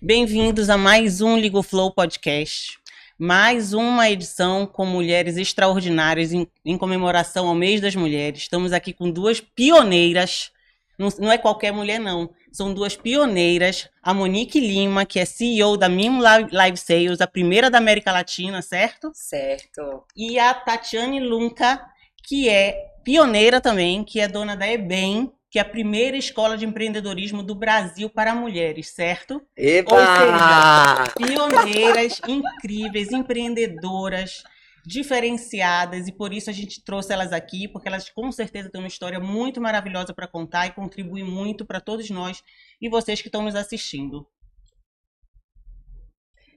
Bem-vindos a mais um Ligo Flow Podcast, mais uma edição com mulheres extraordinárias em comemoração ao Mês das Mulheres. Estamos aqui com duas pioneiras, não é qualquer mulher não, são duas pioneiras, a Monique Lima, que é CEO da Mimo Live Sales, a primeira da América Latina, certo? Certo. E a Tatiane Lunca, que é pioneira também, que é dona da EBEM, que é a primeira escola de empreendedorismo do Brasil para mulheres, certo? Epa! Ou seja, pioneiras, incríveis, empreendedoras, diferenciadas, e por isso a gente trouxe elas aqui, porque elas com certeza têm uma história muito maravilhosa para contar e contribuem muito para todos nós e vocês que estão nos assistindo.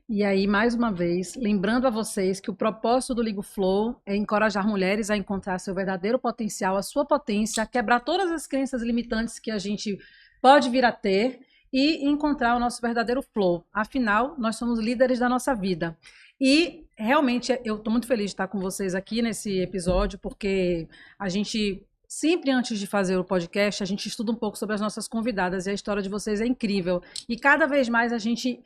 E aí, mais uma vez, lembrando a vocês que o propósito do Ligo Flow é encorajar mulheres a encontrar seu verdadeiro potencial, a sua potência, quebrar todas as crenças limitantes que a gente pode vir a ter e encontrar o nosso verdadeiro flow. Afinal, nós somos líderes da nossa vida. E realmente eu estou muito feliz de estar com vocês aqui nesse episódio, porque a gente sempre antes de fazer o podcast, a gente estuda um pouco sobre as nossas convidadas e a história de vocês é incrível. E cada vez mais a gente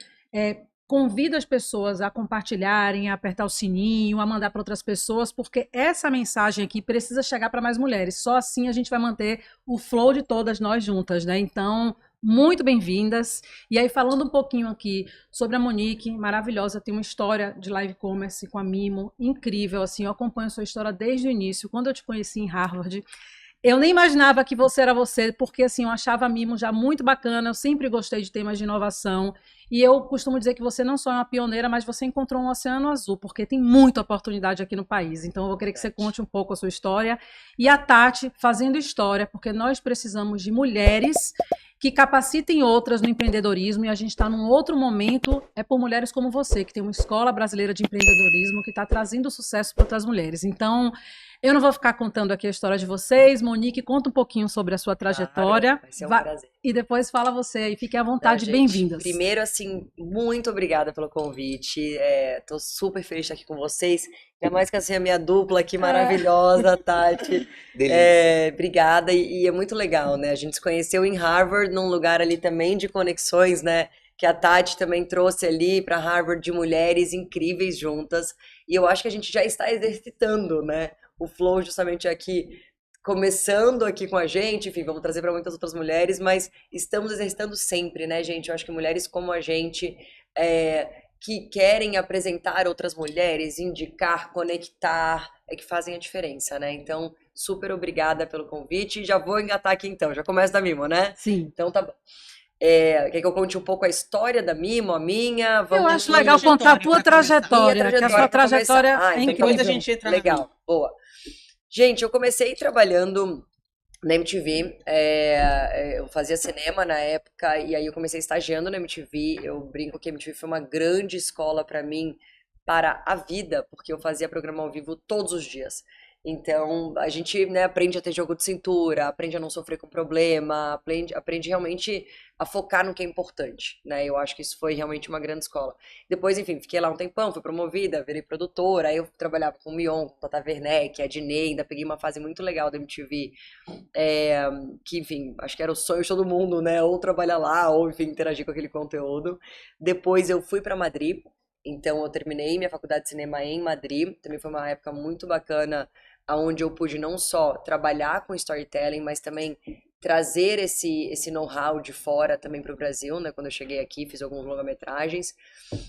convida as pessoas a compartilharem, a apertar o sininho, a mandar para outras pessoas, porque essa mensagem aqui precisa chegar para mais mulheres. Só assim a gente vai manter o flow de todas nós juntas, né? Então, muito bem-vindas. E aí, falando um pouquinho aqui sobre a Monique, maravilhosa, tem uma história de live commerce com a Mimo, incrível, assim, eu acompanho a sua história desde o início, quando eu te conheci em Harvard. Eu nem imaginava que você era você, porque assim, eu achava a Mimo já muito bacana, eu sempre gostei de temas de inovação, e eu costumo dizer que você não só é uma pioneira, mas você encontrou um oceano azul, porque tem muita oportunidade aqui no país. Então eu vou querer que você conte um pouco a sua história. E a Tati fazendo história, porque nós precisamos de mulheres que capacitem outras no empreendedorismo, e a gente está num outro momento, é por mulheres como você, que tem uma escola brasileira de empreendedorismo que está trazendo sucesso para outras mulheres. Então, eu não vou ficar contando aqui a história de vocês. Monique, conta um pouquinho sobre a sua trajetória. Claro, vai ser um prazer. E depois fala você aí, fiquem à vontade, bem-vindas. Primeiro, assim, muito obrigada pelo convite. Tô super feliz de estar aqui com vocês. Ainda mais que assim, a minha dupla aqui maravilhosa, Tati. Delícia. Obrigada, e é muito legal, né? A gente se conheceu em Harvard, num lugar ali também de conexões, né? Que a Tati também trouxe ali para Harvard de mulheres incríveis juntas. E eu acho que a gente já está exercitando, né? O Flow justamente aqui, começando aqui com a gente, enfim, vamos trazer para muitas outras mulheres, mas estamos exercitando sempre, né, gente? Eu acho que mulheres como a gente, que querem apresentar outras mulheres, indicar, conectar, é que fazem a diferença, né? Então, super obrigada pelo convite. Já vou engatar aqui então, já começa da Mimo, né? Sim. Então tá bom. Quer que eu conte um pouco a história da Mimo, a minha? Eu acho legal contar a tua trajetória, que a sua trajetória é incrível. Depois a gente entra legal, boa. Gente, eu comecei trabalhando na MTV, eu fazia cinema na época, e aí eu comecei estagiando na MTV. Eu brinco que a MTV foi uma grande escola para mim, para a vida, porque eu fazia programa ao vivo todos os dias. Então, a gente, né, aprende a ter jogo de cintura, aprende a não sofrer com problema, aprende realmente a focar no que é importante, né? Eu acho que isso foi realmente uma grande escola. Depois, enfim, fiquei lá um tempão, fui promovida, virei produtora, aí eu trabalhava com o Mion, com a Tata Werneck, a Diney, ainda peguei uma fase muito legal da MTV, que, enfim, acho que era o sonho de todo mundo, né? Ou trabalhar lá, ou, enfim, interagir com aquele conteúdo. Depois eu fui para Madrid, então eu terminei minha faculdade de cinema em Madrid, também foi uma época muito bacana, onde eu pude não só trabalhar com storytelling, mas também trazer esse know-how de fora também para o Brasil, né? Quando eu cheguei aqui, fiz alguns longa-metragens.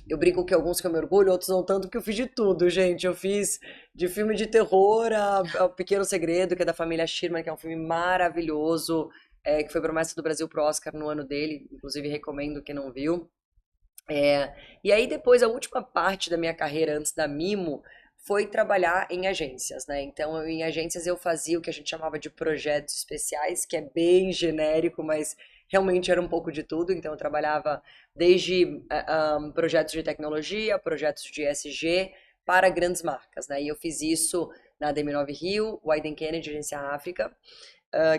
Eu brinco que alguns que eu me orgulho, outros não tanto, porque eu fiz de tudo, gente. Eu fiz de filme de terror a Pequeno Segredo, que é da família Schirmer, que é um filme maravilhoso, que foi promessa do Brasil pro Oscar no ano dele. Inclusive, recomendo quem não viu. E aí, depois, a última parte da minha carreira antes da Mimo foi trabalhar em agências, né? Então, em agências eu fazia o que a gente chamava de projetos especiais, que é bem genérico, mas realmente era um pouco de tudo. Então, eu trabalhava desde projetos de tecnologia, projetos de ESG, para grandes marcas, né? E eu fiz isso na DM9 Rio, Wieden Kennedy, Agência África,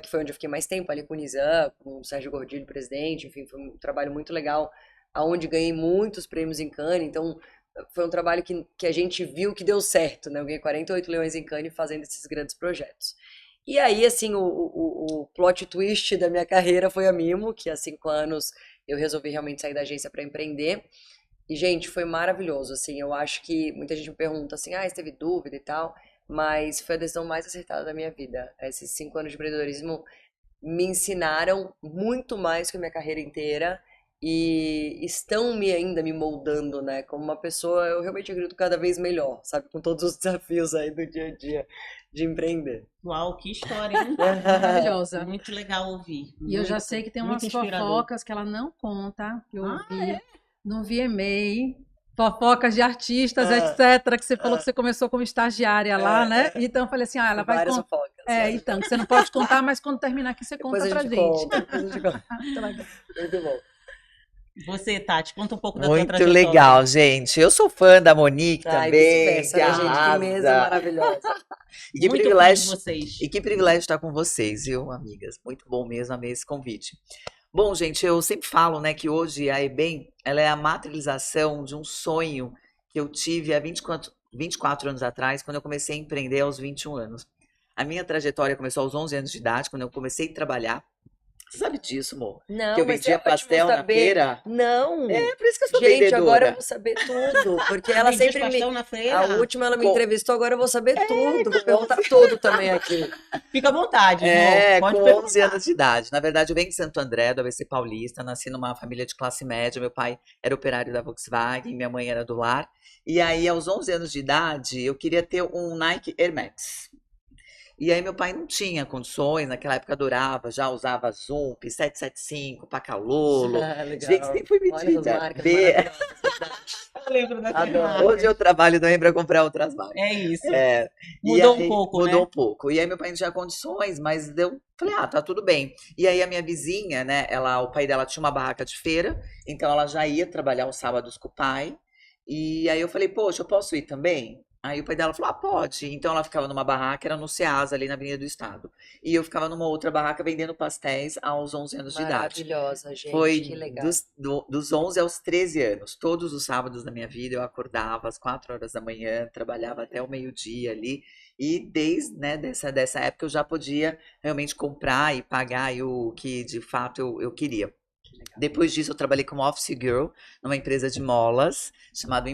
que foi onde eu fiquei mais tempo, ali com o Nizam, com o Sérgio Gordilho, presidente, enfim, foi um trabalho muito legal, aonde ganhei muitos prêmios em Cannes. Então, foi um trabalho que a gente viu que deu certo, né? Eu ganhei 48 leões em Cannes fazendo esses grandes projetos. E aí, assim, o plot twist da minha carreira foi a Mimo, que há 5 anos eu resolvi realmente sair da agência para empreender. E, gente, foi maravilhoso, assim, eu acho que muita gente me pergunta assim, você teve dúvida e tal, mas foi a decisão mais acertada da minha vida. Esses 5 anos de empreendedorismo me ensinaram muito mais que a minha carreira inteira e estão ainda me moldando, né, como uma pessoa, eu realmente acredito cada vez melhor, sabe, com todos os desafios aí do dia a dia de empreender. Uau, que história, hein? Maravilhosa. Muito legal ouvir. E eu já sei que tem umas muito inspirador. fofocas que ela não conta, que eu ouvi no VMA, fofocas de artistas, etc, que você falou que você começou como estagiária lá, né? Então eu falei assim, ela vai Várias contar. fofocas. Então, que você não pode contar, mas quando terminar aqui você Depois conta a pra gente gente. conta, depois a gente conta. Muito bom. Você, Tati, conta um pouco da tua Muito trajetória. legal, gente. Eu sou fã da Monique Ai, também. vice-versa, né, gente? Que mesa arrasa. maravilhosa. E que Muito fã de privilégio, vocês. e que privilégio estar com vocês, viu, amigas? Muito bom mesmo, amei esse convite. Bom, gente, eu sempre falo, né, que hoje a EBEM, ela é a materialização de um sonho que eu tive há 24 anos atrás, quando eu comecei a empreender aos 21 anos. A minha trajetória começou aos 11 anos de idade, quando eu comecei a trabalhar. Você sabe disso, amor? Não, Que eu mas vendia é ótimo pastel na saber. feira? Não. É, por isso que eu sou Gente, vendedora. agora eu vou saber tudo. Porque ela Vendia sempre pastel me. na feira. A última ela me Com- entrevistou, agora eu vou saber tudo. Vou perguntar tudo também aqui. Fica à vontade, É, amor. Pode com perguntar. 11 anos de idade. Na verdade, eu venho de Santo André, do ABC Paulista, nasci numa família de classe média. Meu pai era operário da Volkswagen, minha mãe era do lar. E aí, aos 11 anos de idade, eu queria ter um Nike Air Max. E aí, meu pai não tinha condições, naquela época adorava, já usava Zoom, 775, Pacalolo. Legal. Gente, sempre fui Olha essas metida. marcas B. maravilhosas, verdade. Eu lembro dessa Adoro. marca. Hoje eu trabalho também para comprar outras marcas. É isso. É, e Mudou aí, um pouco, mudou né? um pouco. E aí meu pai não tinha condições, mas eu falei, tá tudo bem. E aí a minha vizinha, né, o pai dela tinha uma barraca de feira, então ela já ia trabalhar os sábados com o pai. E aí eu falei, poxa, eu posso ir também? Aí o pai dela falou, pode. Então ela ficava numa barraca, era no Ceasa, ali na Avenida do Estado. E eu ficava numa outra barraca vendendo pastéis aos 11 anos de idade. Maravilhosa, gente. Foi Que legal. dos 11 aos 13 anos. Todos os sábados da minha vida eu acordava às 4 horas da manhã, trabalhava até o meio-dia ali. E desde, né, dessa época eu já podia realmente comprar e pagar aí o que de fato eu queria. Depois disso, eu trabalhei como office girl numa empresa de molas chamada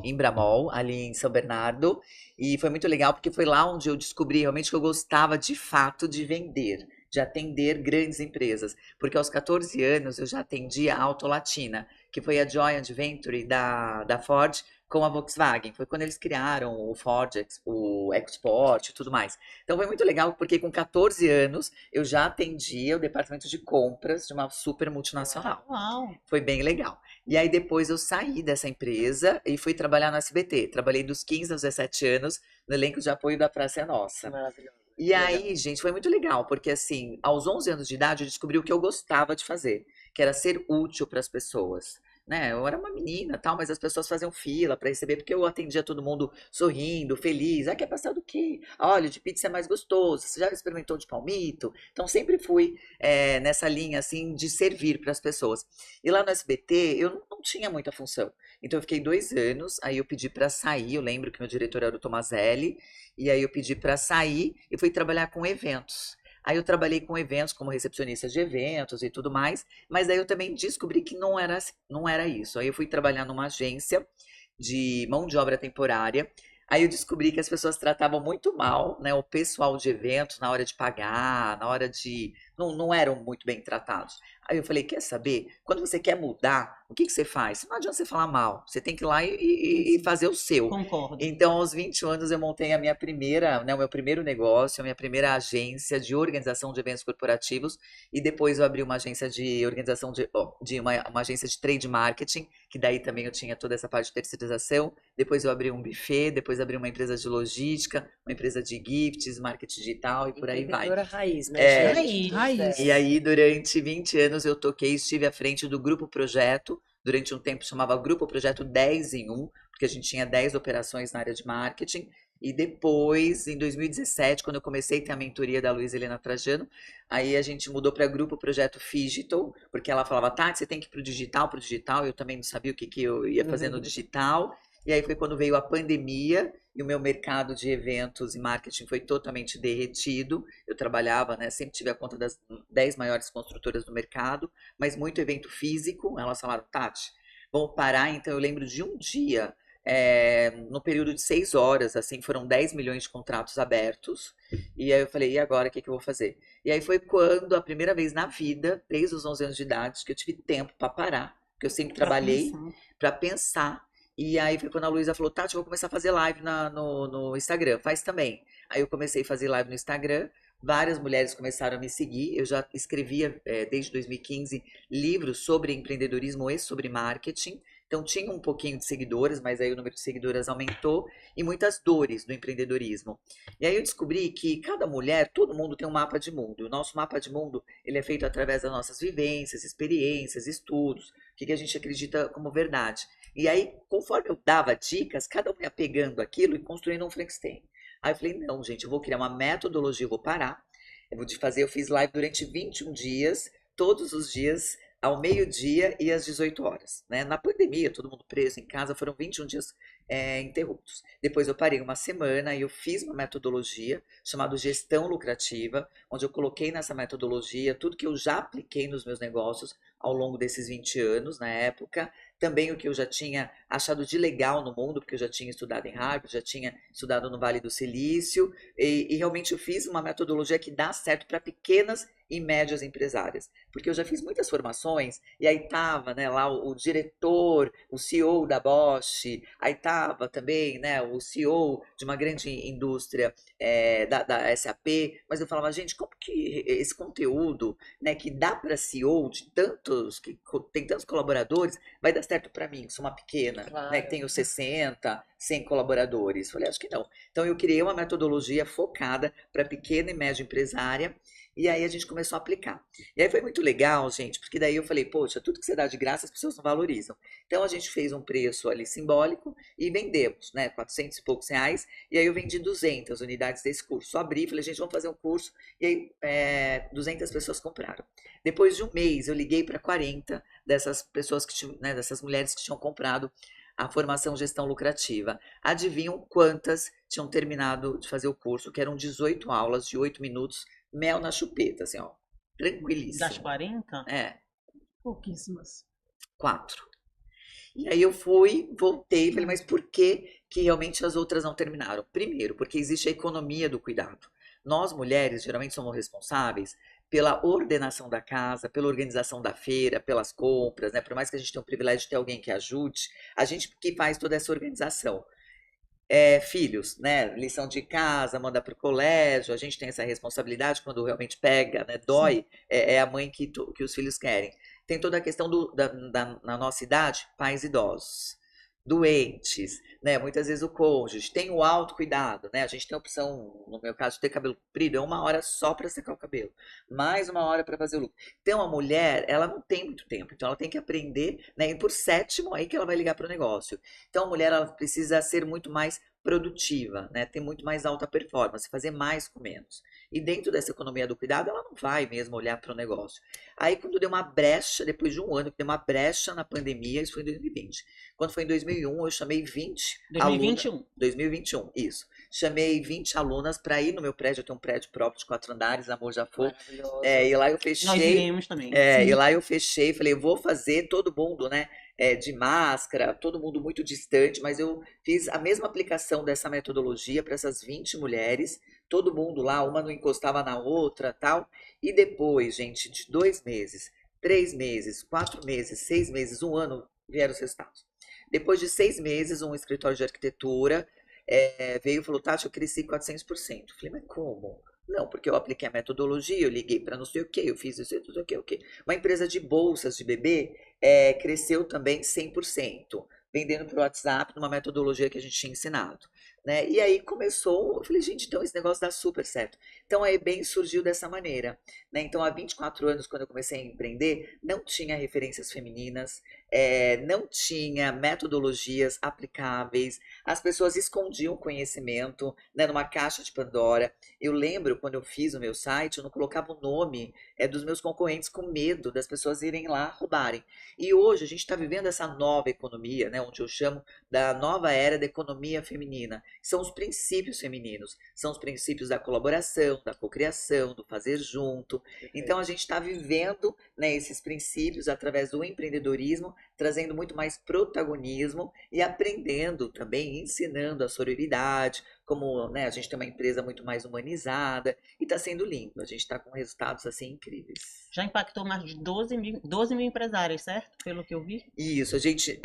Imbramol, ali em São Bernardo. E foi muito legal porque foi lá onde eu descobri realmente que eu gostava de fato de vender, de atender grandes empresas. Porque aos 14 anos eu já atendia a Auto Latina, que foi a joint venture da Ford com a Volkswagen. Foi quando eles criaram o Ford, o Export e tudo mais. Então foi muito legal porque com 14 anos eu já atendia o departamento de compras de uma super multinacional. Uau. Foi bem legal. E aí depois eu saí dessa empresa e fui trabalhar no SBT. Trabalhei dos 15 aos 17 anos no elenco de apoio da Praça é Nossa. Maravilhosa. E aí, gente, foi muito legal, porque assim, aos 11 anos de idade eu descobri o que eu gostava de fazer, que era ser útil para as pessoas. Né? Eu era uma menina, tal, mas as pessoas faziam fila para receber, porque eu atendia todo mundo sorrindo, feliz. Quer pastel do quê? Olha, de pizza é mais gostoso. Você já experimentou de palmito? Então sempre fui nessa linha assim de servir para as pessoas. E lá no SBT eu não tinha muita função. Então eu fiquei 2 anos, aí eu pedi para sair. Eu lembro que meu diretor era o Tomazelli, e aí eu pedi para sair e fui trabalhar com eventos. Aí eu trabalhei com eventos como recepcionista de eventos e tudo mais, mas aí eu também descobri que não era isso. Aí eu fui trabalhar numa agência de mão de obra temporária. Aí eu descobri que as pessoas tratavam muito mal, né, o pessoal de eventos na hora de pagar, na hora de... Não eram muito bem tratados. Aí eu falei, quer saber? Quando você quer mudar, o que você faz? Não adianta você falar mal, você tem que ir lá e fazer o seu. Concordo. Então, aos 21 anos, eu montei a minha primeira, né, o meu primeiro negócio, a minha primeira agência de organização de eventos corporativos, e depois eu abri uma agência de organização uma agência de trade marketing, que daí também eu tinha toda essa parte de terceirização. Depois eu abri um buffet, depois abri uma empresa de logística, uma empresa de gifts, marketing digital e por aí vai. Empreendedora raiz, né, É. gente? Raiz. E aí, durante 20 anos, eu estive à frente do Grupo Projeto. Durante um tempo chamava Grupo Projeto 10 em 1, porque a gente tinha 10 operações na área de marketing. E depois, em 2017, quando eu comecei a ter a mentoria da Luísa Helena Trajano, aí a gente mudou para Grupo Projeto Phygital, porque ela falava, tá, você tem que ir pro digital, eu também não sabia o que eu ia fazer no digital. E aí foi quando veio a pandemia e o meu mercado de eventos e marketing foi totalmente derretido. Eu trabalhava, né, sempre tive a conta das 10 maiores construtoras do mercado, mas muito evento físico. Elas falaram, Tati, vamos parar. Então eu lembro de um dia, no período de 6 horas, assim, foram 10 milhões de contratos abertos. E aí eu falei, e agora o que eu vou fazer? E aí foi quando, a primeira vez na vida, desde os 11 anos de idade, que eu tive tempo para parar, porque eu sempre trabalhei para pensar. E aí foi quando a Luísa falou, Tati, eu vou começar a fazer live no Instagram, faz também. Aí eu comecei a fazer live no Instagram, várias mulheres começaram a me seguir, eu já escrevia desde 2015 livros sobre empreendedorismo e sobre marketing, então tinha um pouquinho de seguidores, mas aí o número de seguidoras aumentou, e muitas dores do empreendedorismo. E aí eu descobri que cada mulher, todo mundo tem um mapa de mundo, o nosso mapa de mundo ele é feito através das nossas vivências, experiências, estudos, o que a gente acredita como verdade. E aí, conforme eu dava dicas, cada um ia pegando aquilo e construindo um Frankenstein. Aí eu falei, não, gente, eu vou criar uma metodologia, eu vou parar. Eu fiz live durante 21 dias, todos os dias, ao meio-dia e às 18 horas. Né? Na pandemia, todo mundo preso em casa, foram 21 dias interruptos. Depois eu parei uma semana e eu fiz uma metodologia chamada Gestão Lucrativa, onde eu coloquei nessa metodologia tudo que eu já apliquei nos meus negócios ao longo desses 20 anos, na época, também o que eu já tinha achado de legal no mundo, porque eu já tinha estudado em Harvard, já tinha estudado no Vale do Silício, e realmente eu fiz uma metodologia que dá certo para pequenas e médias empresárias, porque eu já fiz muitas formações, e aí tava, né, lá o diretor, o CEO da Bosch, aí tava também, né, o CEO de uma grande indústria da SAP, mas eu falava, gente, como que esse conteúdo, né, que dá para CEO de tantos, que tem tantos colaboradores, vai dar certo para mim, que sou uma pequena, Claro. né, que tenho 60, 100 colaboradores? Falei, acho que não. Então eu criei uma metodologia focada para pequena e média empresária, e aí a gente começou a aplicar. E aí foi muito legal, gente, porque daí eu falei, poxa, tudo que você dá de graça as pessoas não valorizam. Então a gente fez um preço ali simbólico e vendemos, né, 400 e poucos reais, e aí eu vendi 200 unidades desse curso. Só abri, falei, gente, vamos fazer um curso, e aí 200 pessoas compraram. Depois de um mês, eu liguei para 40 dessas pessoas que tinham, né, dessas mulheres que tinham comprado a formação Gestão Lucrativa. Adivinham quantas tinham terminado de fazer o curso, que eram 18 aulas de 8 minutos, mel na chupeta, assim, ó, tranquilíssimo. Das 40? Pouquíssimas. 4. E aí eu voltei e falei, mas por que realmente as outras não terminaram? Primeiro, porque existe a economia do cuidado. Nós, mulheres, geralmente somos responsáveis pela ordenação da casa, pela organização da feira, pelas compras, né? Por mais que a gente tenha o privilégio de ter alguém que ajude, a gente que faz toda essa organização. Filhos, né? Lição de casa, manda para o colégio, a gente tem essa responsabilidade quando realmente pega, né? Dói, é a mãe que os filhos querem. Tem toda a questão na nossa idade, pais idosos, doentes, né? Muitas vezes o cônjuge, tem o autocuidado, né? A gente tem a opção, no meu caso, de ter cabelo comprido, é 1 hora só para secar o cabelo, mais 1 hora para fazer o look. Então a mulher, ela não tem muito tempo, então ela tem que aprender, né? E por sétimo, aí que ela vai ligar para o negócio. Então a mulher, ela precisa ser muito mais produtiva, né? Ter muito mais alta performance, fazer mais com menos. E dentro dessa economia do cuidado, ela não vai mesmo olhar para o negócio. Aí quando deu uma brecha, depois de um ano, que deu uma brecha na pandemia, isso foi em 2020. Quando foi em 2001, eu chamei 20 2021. alunas. 2021, isso. Chamei 20 alunas para ir no meu prédio, eu tenho um prédio próprio de 4 andares, Amor já foi. Maravilhoso. E lá eu fechei. Nós iremos também. E lá eu fechei, falei, eu vou fazer todo mundo, né? De máscara, todo mundo muito distante, mas eu fiz a mesma aplicação dessa metodologia para essas 20 mulheres, todo mundo lá, uma não encostava na outra, tal. E depois, gente, de 2 meses, 3 meses, 4 meses, 6 meses, 1 ano, vieram os resultados. Depois de 6 meses, um escritório de arquitetura veio e falou, Tati, eu cresci 400%. Falei, mas como? Não, porque eu apliquei a metodologia, eu liguei para não sei o que, eu fiz isso, não sei o que, o que. Uma empresa de bolsas de bebê cresceu também 100%, vendendo para o WhatsApp numa metodologia que a gente tinha ensinado. né? E aí começou, eu falei, gente, então esse negócio dá super certo. Então a EBEM surgiu dessa maneira, né? Então há 24 anos, quando eu comecei a empreender, não tinha referências femininas, não tinha metodologias aplicáveis, as pessoas escondiam conhecimento, né, numa caixa de Pandora. Eu lembro quando eu fiz o meu site, eu não colocava o nome dos meus concorrentes com medo das pessoas irem lá roubarem. E hoje a gente está vivendo essa nova economia, né, onde eu chamo da nova era da economia feminina. São os princípios femininos, são os princípios da colaboração, da cocriação, do fazer junto. Então a gente está vivendo, né, esses princípios através do empreendedorismo, trazendo muito mais protagonismo e aprendendo também, ensinando a sororidade, como, né, a gente tem uma empresa muito mais humanizada e está sendo lindo. A gente está com resultados assim incríveis. Já impactou mais de 12 mil empresárias, certo? Pelo que eu vi. Isso, a gente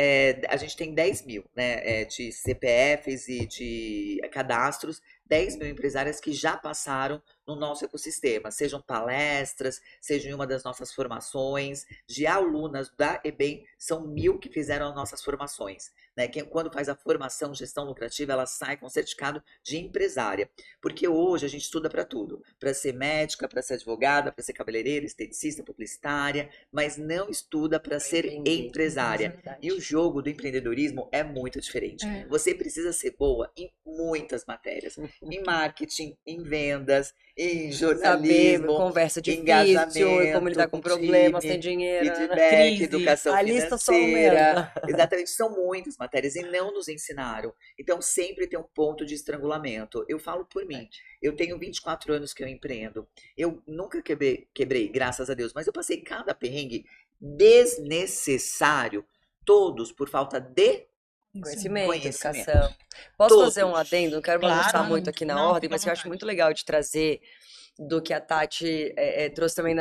tem 10 mil, né, de CPFs e de cadastros, 10 mil empresárias que já passaram no nosso ecossistema, sejam palestras, sejam em uma das nossas formações, de alunas da EBEM, são 1.000 que fizeram as nossas formações, né? Quando faz a formação gestão lucrativa, ela sai com certificado de empresária, porque hoje a gente estuda para tudo, para ser médica, para ser advogada, para ser cabeleireira, esteticista, publicitária, mas não estuda para ser empresária. E o jogo do empreendedorismo é muito diferente. Você precisa ser boa em muitas matérias, em marketing, em vendas, em jornalismo, saber, conversa engajamento, difícil, como lidar com problemas, sem dinheiro, feedback, educação a lista só financeira. Exatamente, são muitas matérias e não nos ensinaram. Então sempre tem um ponto de estrangulamento. Eu falo por mim. Eu tenho 24 anos que eu empreendo. Eu nunca quebrei, graças a Deus, mas eu passei cada perrengue desnecessário, todos por falta de conhecimento, educação. Posso fazer um adendo? Não quero bagunçar Claro, muito aqui na não, ordem, fica à mas eu acho vontade. muito legal de trazer do que a Tati trouxe também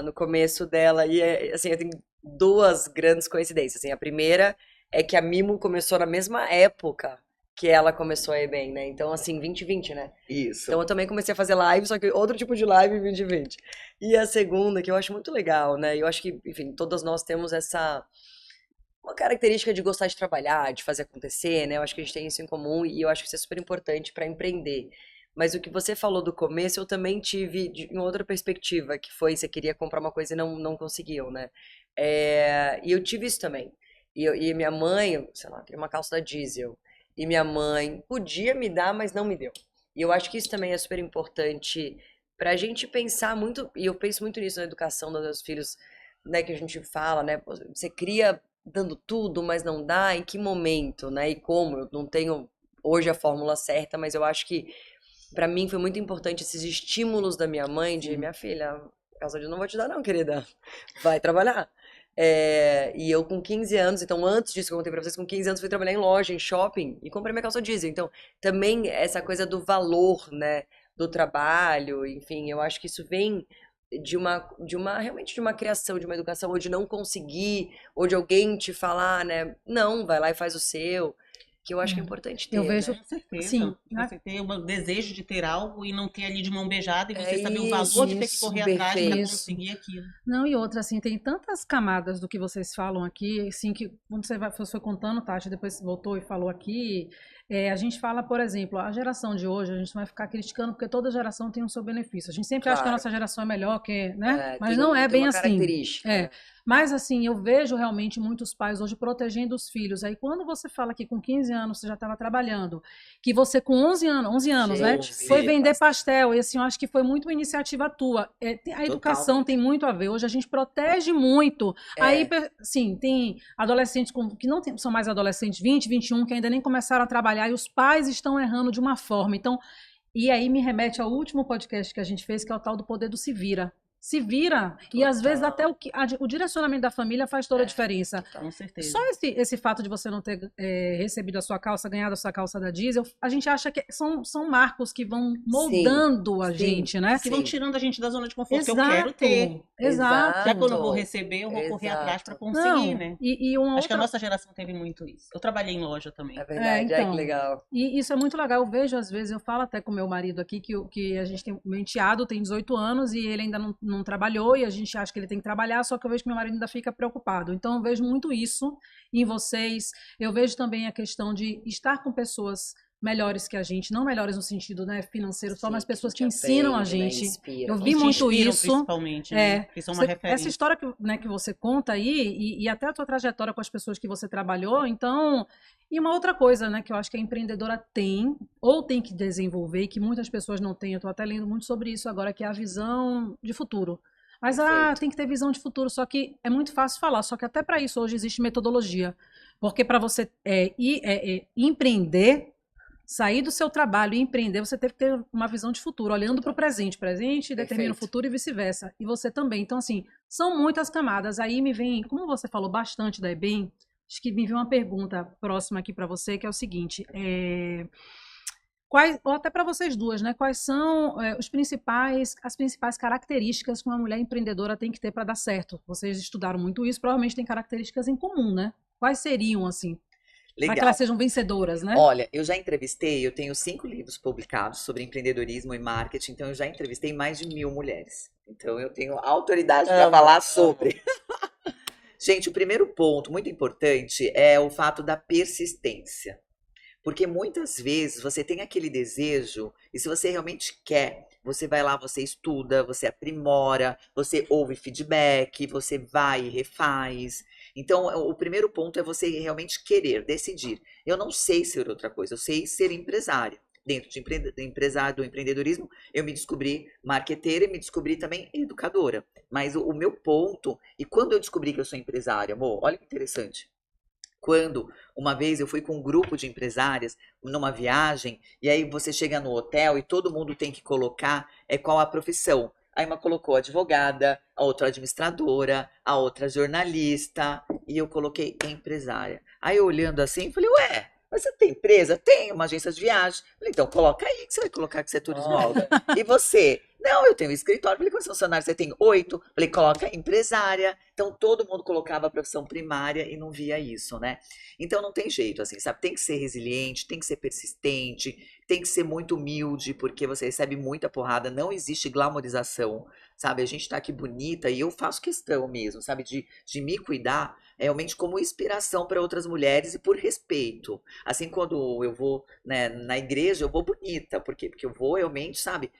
no começo dela. E assim, tem duas grandes coincidências. Assim, a primeira é que a Mimo começou na mesma época que ela começou a EBEM, né? Então, assim, 2020, né? Isso. Então eu também comecei a fazer live, só que outro tipo de live em 2020. E a segunda, que eu acho muito legal, né? Eu acho que, enfim, todas nós temos uma característica de gostar de trabalhar, de fazer acontecer, né? Eu acho que a gente tem isso em comum e eu acho que isso é super importante para empreender. Mas o que você falou do começo, eu também tive em outra perspectiva, que foi você queria comprar uma coisa e não conseguiu, né? E eu tive isso também. E minha mãe, sei lá, queria uma calça da Diesel. E minha mãe podia me dar, mas não me deu. E eu acho que isso também é super importante pra gente pensar muito, e eu penso muito nisso na educação dos meus filhos, né, que a gente fala, né, você cria dando tudo, mas não dá, em que momento, né, e como, eu não tenho hoje a fórmula certa, mas eu acho que pra mim foi muito importante esses estímulos da minha mãe de, minha filha, calça de não vou te dar não, querida, vai trabalhar. E eu com 15 anos, então antes disso que eu contei pra vocês, com 15 anos fui trabalhar em loja, em shopping, e comprei minha calça diesel. Então, também essa coisa do valor, né, do trabalho, enfim, eu acho que isso vem realmente de uma criação, de uma educação, ou de não conseguir, ou de alguém te falar, né, não, vai lá e faz o seu, que eu acho que é importante ter, Eu vejo, né? Com certeza. sim, Você ter o desejo de ter algo e não ter ali de mão beijada e você saber o isso, valor de ter que correr atrás para perfeito. conseguir aquilo. Não, e outra, assim, tem tantas camadas do que vocês falam aqui, assim, que quando você foi contando, Tati, depois voltou e falou aqui, a gente fala, por exemplo, a geração de hoje, a gente não vai ficar criticando, porque toda geração tem o seu benefício. A gente sempre acha que a Claro. nossa geração é melhor, né? Mas Tem não é tem bem uma assim. característica, né? Mas assim, eu vejo realmente muitos pais hoje protegendo os filhos. Aí quando você fala que com 15 anos você já estava trabalhando, que você com 11 anos, né, Gente, foi vender pastel, e assim, eu acho que foi muito uma iniciativa tua. A educação tem muito a ver. Hoje a gente protege muito. Aí, sim, tem adolescentes que não são mais adolescentes, 20, 21, que ainda nem começaram a trabalhar, e os pais estão errando de uma forma. Então, e aí me remete ao último podcast que a gente fez, que é o tal do poder do se vira. Se vira. E às vezes até o direcionamento da família faz toda a diferença. Com certeza. Só esse fato de você não ter recebido a sua calça, ganhado a sua calça da Diesel, a gente acha que são marcos que vão moldando a gente, né? Que vão tirando a gente da zona de conforto Exato, que eu quero ter. Exato. Já que eu não vou receber, eu vou correr atrás para conseguir, né? Acho que a nossa geração teve muito isso. Eu trabalhei em loja também. É verdade, então, que legal. E isso é muito legal. Eu vejo, às vezes, eu falo até com meu marido aqui, que a gente tem, meu enteado tem 18 anos e ele ainda não trabalhou, e a gente acha que ele tem que trabalhar, só que eu vejo que meu marido ainda fica preocupado. Então, eu vejo muito isso em vocês. Eu vejo também a questão de estar com pessoas melhores que a gente, não melhores no sentido, né, financeiro só, Sim, mas que pessoas a que gente ensinam a aprende, né, gente. inspira. Eu Que vi te muito inspiram, isso. principalmente, né? Que são uma Essa referência. história que, né, que você conta aí, e até a tua trajetória com as pessoas que você trabalhou, então. E uma outra coisa, né, que eu acho que a empreendedora tem, ou tem que desenvolver, e que muitas pessoas não têm, eu estou até lendo muito sobre isso agora, que é a visão de futuro. Mas Perfeito. tem que ter visão de futuro, só que é muito fácil falar, só que até para isso hoje existe metodologia. Porque para você empreender, sair do seu trabalho e empreender, você teve que ter uma visão de futuro, olhando para o presente. O presente determina o Perfeito. futuro e vice-versa. E você também. Então, assim, são muitas camadas. Aí me vem, como você falou bastante da EBEM, acho que me veio uma pergunta próxima aqui para você, que é o seguinte: ou até para vocês duas, né? Quais são as principais características que uma mulher empreendedora tem que ter para dar certo? Vocês estudaram muito isso, provavelmente tem características em comum, né? Quais seriam, assim, para que elas Legal. sejam vencedoras, né? Olha, eu já entrevistei, eu tenho 5 livros publicados sobre empreendedorismo e marketing, então eu já entrevistei mais de 1.000 mulheres. Então eu tenho autoridade para Amo, falar amo. sobre. Gente, o primeiro ponto muito importante é o fato da persistência. Porque muitas vezes você tem aquele desejo, e se você realmente quer, você vai lá, você estuda, você aprimora, você ouve feedback, você vai e refaz. Então, o primeiro ponto é você realmente querer, decidir. Eu não sei ser outra coisa, eu sei ser empresária. Dentro de empresário, do empreendedorismo, eu me descobri marqueteira e me descobri também educadora. Mas o meu ponto, e quando eu descobri que eu sou empresária, amor, olha que interessante. Quando uma vez eu fui com um grupo de empresárias numa viagem, e aí você chega no hotel e todo mundo tem que colocar qual a profissão. Aí uma colocou advogada, a outra administradora, a outra jornalista, e eu coloquei empresária. Aí eu olhando assim, falei, ué, mas você tem empresa? Tem, uma agência de viagem. Falei, então coloca aí, que você vai colocar que você é turismóloga. E você? Não, eu tenho um escritório. Falei, quantos funcionários você tem? 8. Falei, coloca empresária. Então todo mundo colocava a profissão primária e não via isso, né? Então não tem jeito, assim, sabe? Tem que ser resiliente, tem que ser persistente, tem que ser muito humilde, porque você recebe muita porrada, não existe glamorização, sabe? A gente tá aqui bonita e eu faço questão mesmo, sabe? De me cuidar realmente como inspiração para outras mulheres e por respeito. Assim, quando eu vou, né, na igreja, eu vou bonita, por quê? Porque eu vou realmente, sabe,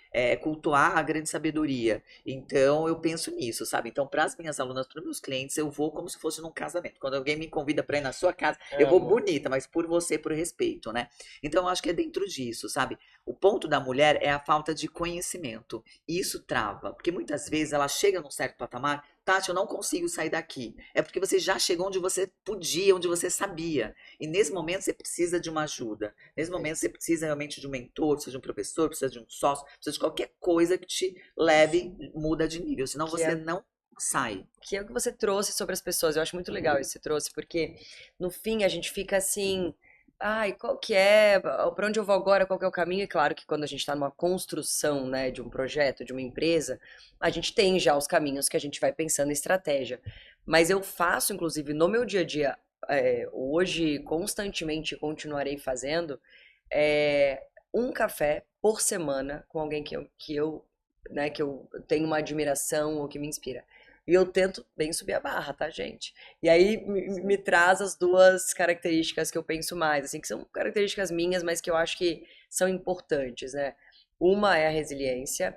cultuar a grande sabedoria. Então eu penso nisso, sabe? Então, para as minhas alunas, para os meus clientes, eu vou como se fosse num casamento. Quando alguém me convida para ir na sua casa, eu vou Amo. bonita, mas por você, por respeito, né? Então, eu acho que é dentro disso, sabe? O ponto da mulher é a falta de conhecimento. E isso trava, porque muitas vezes ela chega num certo patamar, Tati, eu não consigo sair daqui. É porque você já chegou onde você podia, onde você sabia. E nesse momento você precisa de uma ajuda. Nesse momento você precisa realmente de um mentor, precisa de um professor, precisa de um sócio, precisa de qualquer coisa que te leve, muda de nível. Senão Que você é, não sai. que é o que você trouxe sobre as pessoas. Eu acho muito legal isso que você trouxe, porque no fim a gente fica assim, ai, qual que é, para onde eu vou agora, qual que é o caminho? E claro que quando a gente está numa construção, né, de um projeto, de uma empresa, a gente tem já os caminhos que a gente vai pensando em estratégia. Mas eu faço, inclusive, no meu dia a dia, hoje, constantemente, continuarei fazendo, um café por semana com alguém né, que eu tenho uma admiração ou que me inspira. E eu tento bem subir a barra, tá, gente? E aí me traz as duas características que eu penso mais, assim, que são características minhas, mas que eu acho que são importantes, né? Uma é a resiliência,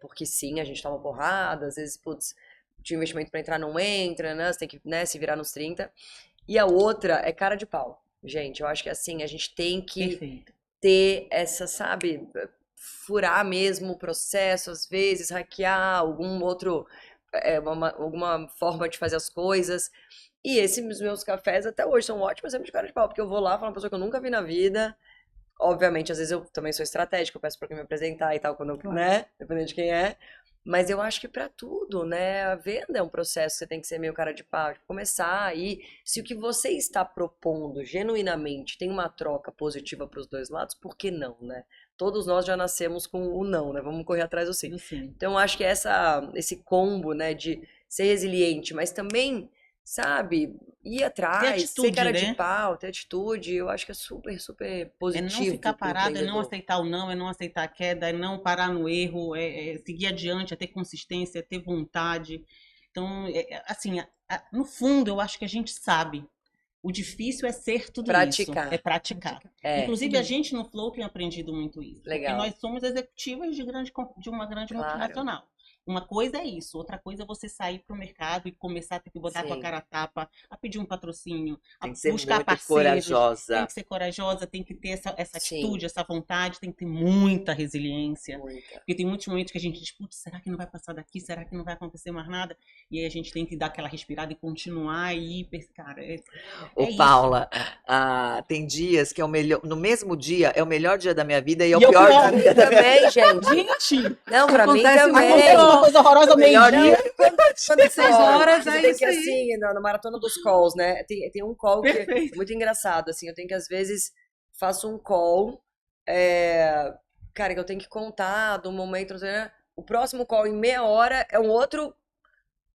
porque sim, a gente toma porrada, às vezes, putz, tinha investimento pra entrar, não entra, né? Você tem que, né, se virar nos 30. E a outra é cara de pau. Gente, eu acho que assim, a gente tem que Perfeito. ter essa, sabe, furar mesmo o processo, às vezes, hackear algum outro, alguma forma de fazer as coisas. E esses meus cafés até hoje são ótimos exemplos de cara de pau, porque eu vou lá, falo uma pessoa que eu nunca vi na vida. Obviamente, às vezes eu também sou estratégica, eu peço pra quem me apresentar e tal, quando, Claro. né, dependendo de quem é. Mas eu acho que pra tudo, né, a venda é um processo que você tem que ser meio cara de pau, tipo, começar aí. Se o que você está propondo genuinamente tem uma troca positiva pros dois lados, por que não, né? Todos nós já nascemos com o não, né? Vamos correr atrás do sim. Do sim. Então, eu acho que esse combo, né, de ser resiliente, mas também, sabe, ir atrás, ser atitude, cara de né? pau, ter atitude, eu acho que é super, super É não positivo ficar pro parado, é não empreendedor. aceitar o não, é não aceitar a queda, é não parar no erro, é seguir adiante, é ter consistência, é ter vontade. Então, assim, no fundo, eu acho que a gente sabe. O difícil é ser tudo Praticar. isso. É praticar. É, Inclusive, a gente no Flow tem aprendido muito isso. Legal. Porque nós somos executivas de uma grande Claro. multinacional. Uma coisa é isso, outra coisa é você sair pro mercado e começar a ter que botar a tua Sim. cara a tapa, a pedir um patrocínio, a Tem que ser buscar muito parceiros. Tem corajosa. que ser corajosa, tem que ter essa Sim. atitude, essa vontade, tem que ter muita resiliência. muita. Porque tem muitos momentos que a gente diz, putz, será que não vai passar daqui? Será que não vai acontecer mais nada? E aí a gente tem que dar aquela respirada e continuar e, cara, Ô, isso. Paula, tem dias que é o melhor, no mesmo dia é o melhor dia da minha vida e é o E é o pior pior. Pra mim também, gente. Gente, Não, pra mim Acontece também. acontece uma coisa horrorosa ao Melhor meio-dia. Quando 6 horas, você é tem isso que, aí. assim, na maratona dos calls, né? Tem um call que é Perfeito. muito engraçado, assim. Eu tenho que, às vezes, faço um call, cara, que eu tenho que contar do momento, não sei, né? O próximo call em meia hora é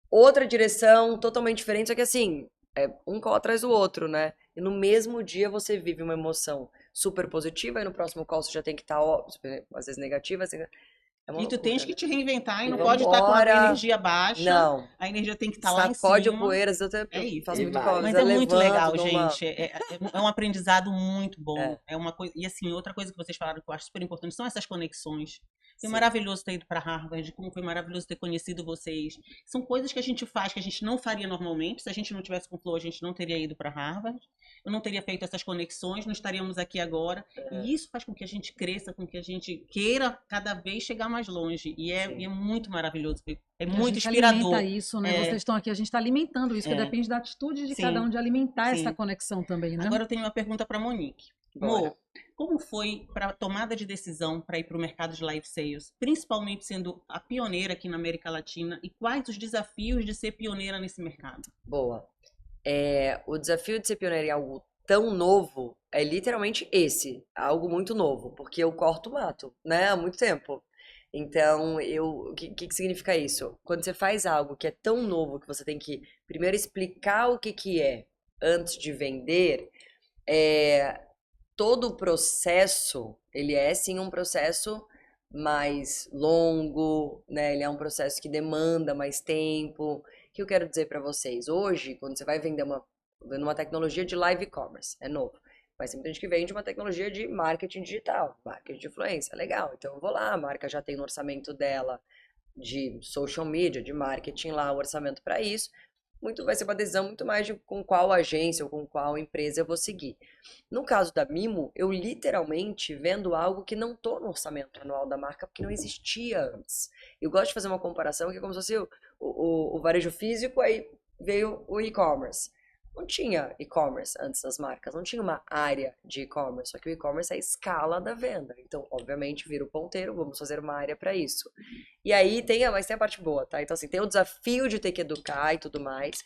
outra direção, totalmente diferente, só que, assim, é um call atrás do outro, né? E no mesmo dia você vive uma emoção super positiva, e no próximo call você já tem que estar, às vezes, negativa, assim, é uma E tu tens loucura, que né? te reinventar e E não pode estar com a vambora. energia baixa. Não. A energia tem que estar lá em Sacode a cima. poeira, eu É isso. faço E muito vai. call, Mas eu é muito levanto, legal, dou uma... gente. É um aprendizado muito bom. É. É uma coisa. E assim, outra coisa que vocês falaram que eu acho super importante são essas conexões. Foi Sim. maravilhoso ter ido para Harvard, como foi maravilhoso ter conhecido vocês. São coisas que a gente faz que a gente não faria normalmente. Se a gente não tivesse com o Flow, a gente não teria ido para Harvard. Eu não teria feito essas conexões, não estaríamos aqui agora. E isso faz com que a gente cresça, com que a gente queira cada vez chegar mais longe. E é Sim. muito maravilhoso. É A muito gente inspirador. alimenta isso, né? É. Vocês estão aqui, a gente está alimentando isso, porque É. depende da atitude de Sim. cada um de alimentar Sim. essa conexão também, né? Agora eu tenho uma pergunta para Monique. Bora. Mo, como foi para a tomada de decisão para ir para o mercado de live sales, principalmente sendo a pioneira aqui na América Latina, e quais os desafios de ser pioneira nesse mercado? Boa. O desafio de ser pioneiro em algo tão novo é literalmente esse, algo muito novo, porque eu corto mato, né, há muito tempo. Então, o que significa isso? Quando você faz algo que é tão novo que você tem que primeiro explicar o que é antes de vender, todo o processo, ele é sim um processo mais longo, né? Ele é um processo que demanda mais tempo. O que eu quero dizer para vocês? Hoje, quando você vai vender uma tecnologia de live commerce, é novo. Mas tem muita gente que vende uma tecnologia de marketing digital, marketing de influência, legal. Então eu vou lá, a marca já tem no orçamento dela de social media, de marketing lá, o orçamento para isso. Vai ser uma decisão muito mais de com qual agência ou com qual empresa eu vou seguir. No caso da Mimo, eu literalmente vendo algo que não tô no orçamento anual da marca, porque não existia antes. Eu gosto de fazer uma comparação que é como se fosse o varejo físico, aí veio o e-commerce. Não tinha e-commerce antes das marcas, não tinha uma área de e-commerce, só que o e-commerce é a escala da venda. Então, obviamente, vira o ponteiro, vamos fazer uma área para isso. E aí mas tem a parte boa, tá? Então, assim, tem o desafio de ter que educar e tudo mais,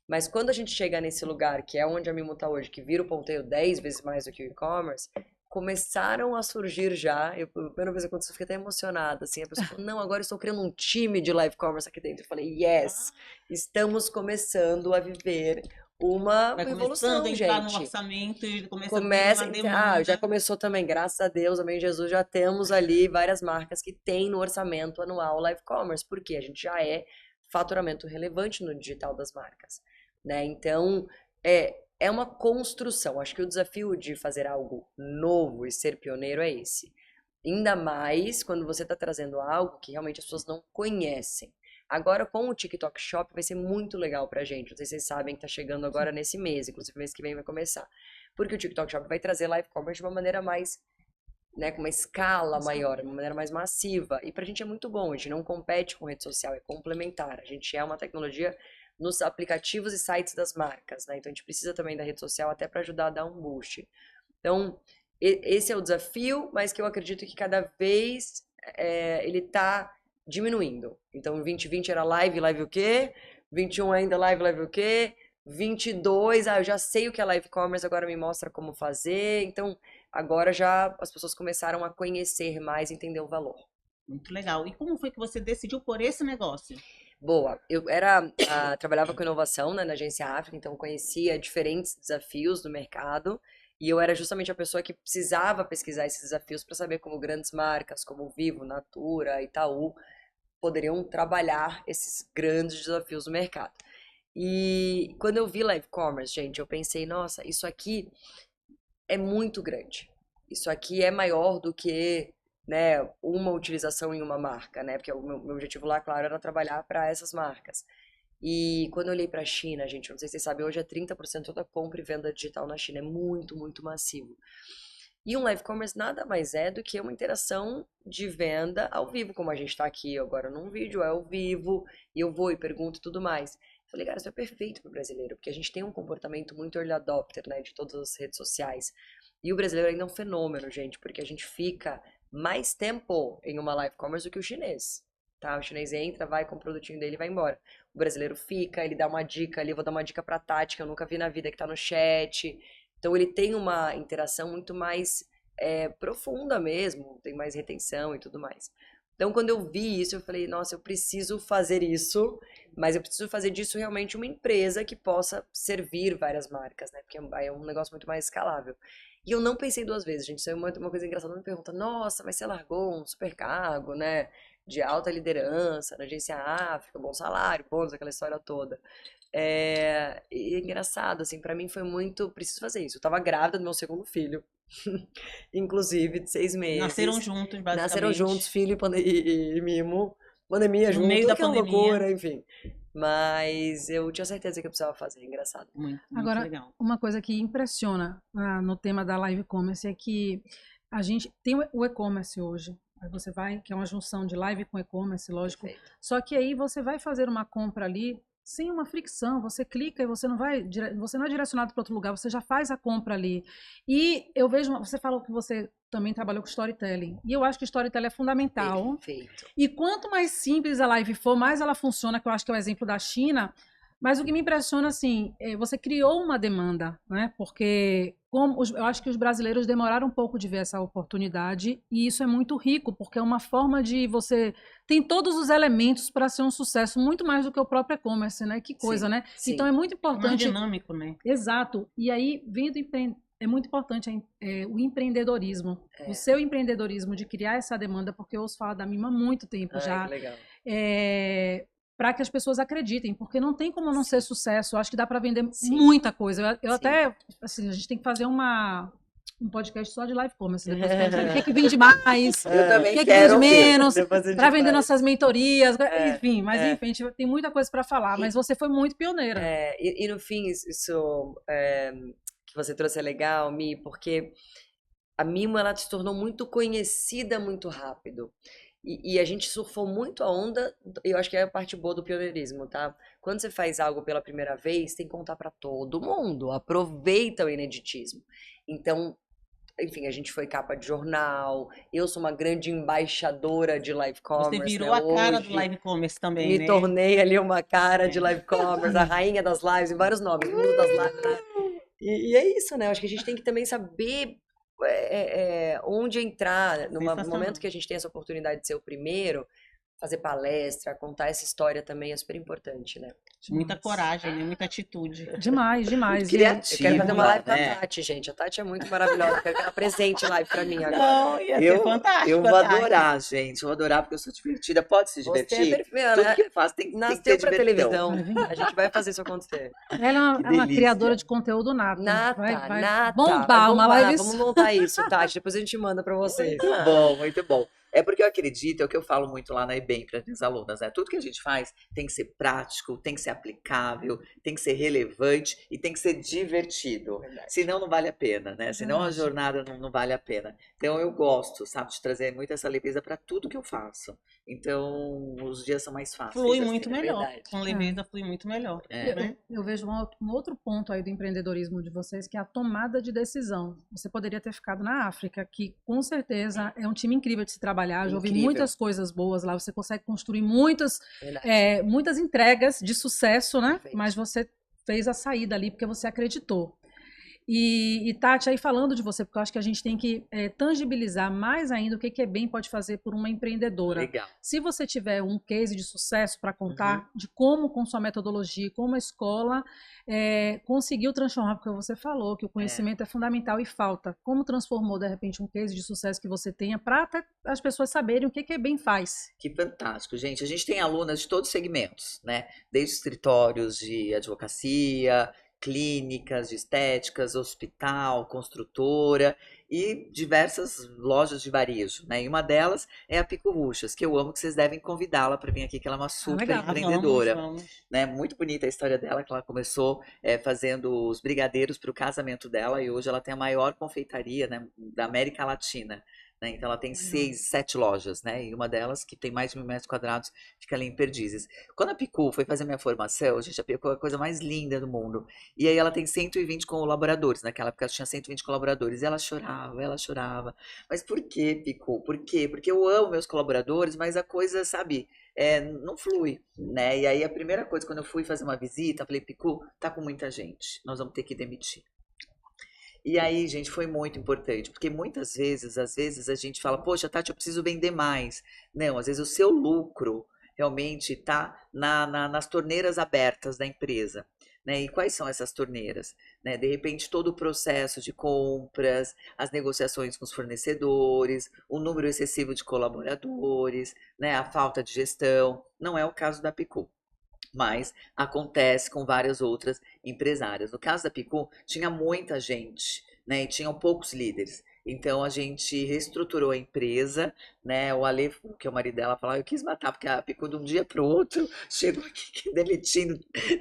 mas quando a gente chega nesse lugar, que é onde a Mimo tá hoje, que vira o ponteiro 10 vezes mais do que o e-commerce, começaram a surgir já, a primeira vez que aconteceu, eu fiquei até emocionada, assim, a pessoa falou, não, agora eu estou criando um time de live commerce aqui dentro. Eu falei, yes, estamos começando a viver uma Vai evolução, começando a entrar no gente. orçamento e começa Começa, a vir uma demanda. já começou também, graças a Deus, amém Jesus, já temos ali várias marcas que têm no orçamento anual live commerce, porque a gente já é faturamento relevante no digital das marcas, né? Então, é uma construção. Acho que o desafio de fazer algo novo e ser pioneiro é esse. Ainda mais quando você está trazendo algo que realmente as pessoas não conhecem. Agora, com o TikTok Shop, vai ser muito legal pra gente. Não sei se vocês sabem que tá chegando agora nesse mês, inclusive mês que vem vai começar. Porque o TikTok Shop vai trazer live commerce de uma maneira mais, né, com uma escala maior, de uma maneira mais massiva. E pra gente é muito bom, a gente não compete com rede social, é complementar. A gente é uma tecnologia nos aplicativos e sites das marcas, né? Então a gente precisa também da rede social até para ajudar a dar um boost. Então, esse é o desafio, mas que eu acredito que cada vez ele tá diminuindo. Então, 2020 era live o quê? 21 ainda live o quê? 22, eu já sei o que é live commerce, agora me mostra como fazer. Então, agora já as pessoas começaram a conhecer mais, entender o valor. Muito legal. E como foi que você decidiu por esse negócio? Boa, eu trabalhava com inovação, né, na agência África, então conhecia diferentes desafios do mercado e eu era justamente a pessoa que precisava pesquisar esses desafios para saber como grandes marcas, como Vivo, Natura, Itaú, poderiam trabalhar esses grandes desafios do mercado. E quando eu vi live commerce, gente, eu pensei, nossa, isso aqui é muito grande. Isso aqui é maior do que, né, uma utilização em uma marca, né? Porque o meu objetivo lá, claro, era trabalhar para essas marcas. E quando eu olhei para a China, gente, não sei se vocês sabem, hoje é 30% da compra e venda digital na China, é muito, muito massivo. E um live commerce nada mais é do que uma interação de venda ao vivo, como a gente está aqui agora num vídeo, é ao vivo, e eu vou e pergunto e tudo mais. Falei, cara, isso é perfeito para o brasileiro, porque a gente tem um comportamento muito early adopter, né, de todas as redes sociais. E o brasileiro ainda é um fenômeno, gente, porque a gente fica mais tempo em uma live commerce do que o chinês. Tá? O chinês entra, vai com o produtinho dele e vai embora. O brasileiro fica, ele dá uma dica ali, eu vou dar uma dica pra Tati, que eu nunca vi na vida, que tá no chat. Então ele tem uma interação muito mais profunda mesmo, tem mais retenção e tudo mais. Então quando eu vi isso, eu falei, nossa, eu preciso fazer isso, mas eu preciso fazer disso realmente uma empresa que possa servir várias marcas, né? Porque é um negócio muito mais escalável. E eu não pensei duas vezes, gente. Isso é uma coisa engraçada. Me pergunta, nossa, mas você largou um super cargo, né? De alta liderança, na agência África, bom salário, bônus, aquela história toda. E é engraçado, assim, pra mim foi muito, preciso fazer isso. Eu tava grávida do meu segundo filho, inclusive, de 6 meses. Nasceram juntos, basicamente. Nasceram juntos, filho e mimo. Pandemia No junto, meio da que é uma pandemia. loucura, enfim. Mas eu tinha certeza que eu precisava fazer, é engraçado. Muito Agora, legal. uma coisa que impressiona no tema da live commerce é que a gente tem o e-commerce hoje. Aí você vai, que é uma junção de live com e-commerce, lógico. Perfeito. Só que aí você vai fazer uma compra ali sem uma fricção. Você clica e você não é direcionado para outro lugar, você já faz a compra ali. E eu vejo, você falou que você também trabalhou com storytelling. E eu acho que storytelling é fundamental. Perfeito. E quanto mais simples a live for, mais ela funciona, que eu acho que é o exemplo da China. Mas o que me impressiona, assim, você criou uma demanda, né? Porque eu acho que os brasileiros demoraram um pouco de ver essa oportunidade e isso é muito rico, porque é uma forma de você... Tem todos os elementos para ser um sucesso, muito mais do que o próprio e-commerce, né? Que coisa, Sim, né? sim. Então é muito Mais importante... dinâmico, né? Exato. E aí, é muito importante o empreendedorismo. O seu empreendedorismo de criar essa demanda, porque eu ouço falar da Mima há muito tempo já. Que legal. Para que as pessoas acreditem, porque não tem como não ser sucesso. Eu acho que dá para vender Sim. muita coisa. Eu Sim. até, assim, a gente tem que fazer um podcast só de live commerce. Depois pra gente ver o que é que vende mais, Eu também o que é que quero vende ouvir. menos, Depois a gente para vender faz. nossas mentorias, enfim. é. Enfim, a gente tem muita coisa para falar, mas você foi muito pioneira. E no fim, isso que você trouxe é legal, Mi, porque a Mimo ela se tornou muito conhecida muito rápido. E a gente surfou muito a onda, eu acho que é a parte boa do pioneirismo, tá? Quando você faz algo pela primeira vez, tem que contar pra todo mundo, aproveita o ineditismo. Então, enfim, a gente foi capa de jornal, eu sou uma grande embaixadora de live commerce, Você virou né? a cara do Hoje, live commerce também, me né? tornei ali uma cara de live commerce, a rainha das lives, em vários nomes, mundo das lives, né? E é isso, né? Eu acho que a gente tem que também saber onde entrar. No Sensacional. momento que a gente tem essa oportunidade de ser o primeiro, fazer palestra, contar essa história também é super importante, né? Muita coragem, né? Muita atitude. Demais, demais. Muito criativo. Eu quero fazer uma live com né? a Tati, gente. A Tati é muito maravilhosa. Eu quero que ela presente live pra mim agora. Não, ia ser Eu, fantástico. eu vou Tati. adorar, gente. Eu vou adorar porque eu sou divertida. Pode se Você é divertir? perfeita, Tudo né? que eu faço tem que Nasceu ter pra diversão. televisão. A gente vai fazer isso acontecer. Ela é uma delícia. criadora de conteúdo nata. Nata, Vai nata. bombar Vai uma live. Vamos montar isso, Tati. Depois a gente manda pra vocês. Muito bom, muito bom. É porque eu acredito, é o que eu falo muito lá na EBEM para as minhas alunas, né? Tudo que a gente faz tem que ser prático, tem que ser aplicável, tem que ser relevante e tem que ser divertido. Verdade. Senão não vale a pena, né? Senão a Verdade. jornada não vale a pena. Então eu gosto, sabe, de trazer muito essa leveza para tudo que eu faço. Então os dias são mais fáceis. Flui assim. muito melhor. verdade. Com leveza flui muito melhor. É. Né? Eu vejo um outro ponto aí do empreendedorismo de vocês, que é a tomada de decisão. Você poderia ter ficado na África, que com certeza é um time incrível de se trabalhar. Já ouvi Incrível. muitas coisas boas lá. Você consegue construir muitas entregas de sucesso, né? Perfeito. Mas você fez a saída ali porque você acreditou. E Tati, aí falando de você, porque eu acho que a gente tem que tangibilizar mais ainda o que a EBEM pode fazer por uma empreendedora. Legal. Se você tiver um case de sucesso para contar, Uhum. de como com sua metodologia, como a escola conseguiu transformar, porque você falou que o conhecimento é fundamental e falta. Como transformou, de repente, um case de sucesso que você tenha para até as pessoas saberem o que a EBEM faz. Que fantástico, gente. A gente tem alunas de todos os segmentos, né? Desde escritórios de advocacia, clínicas de estéticas, hospital, construtora e diversas lojas de varejo, né? E uma delas é a Pico Ruchas, que eu amo, que vocês devem convidá-la para vir aqui, que ela é uma super legal. empreendedora, Vamos. né? Muito bonita a história dela, que ela começou fazendo os brigadeiros para o casamento dela e hoje ela tem a maior confeitaria, né, da América Latina. Né? Então ela tem 6, 7 lojas, né? E uma delas, que tem mais de 1.000 metros quadrados, fica ali em Perdizes. Quando a Picu foi fazer minha formação, gente, a Picu é a coisa mais linda do mundo. E aí ela tem 120 colaboradores. Naquela época ela tinha 120 colaboradores. E ela chorava, ela chorava. Mas por que, Picu? Por quê? Porque eu amo meus colaboradores, mas a coisa, sabe, não flui, né? E aí a primeira coisa, quando eu fui fazer uma visita, eu falei, Picu, tá com muita gente, nós vamos ter que demitir. E aí, gente, foi muito importante, porque muitas vezes, às vezes a gente fala, poxa, Tati, eu preciso vender mais. Não, às vezes o seu lucro realmente está nas torneiras abertas da empresa. Né? E quais são essas torneiras? Né? De repente, todo o processo de compras, as negociações com os fornecedores, o número excessivo de colaboradores, né? A falta de gestão. Não é o caso da Picu. Mas acontece com várias outras empresárias. No caso da Picu, tinha muita gente, né? E tinham poucos líderes. Então a gente reestruturou a empresa, né? O Ale, que é o marido dela, falou: eu quis matar, porque a Picu de um dia para o outro chegou aqui demitindo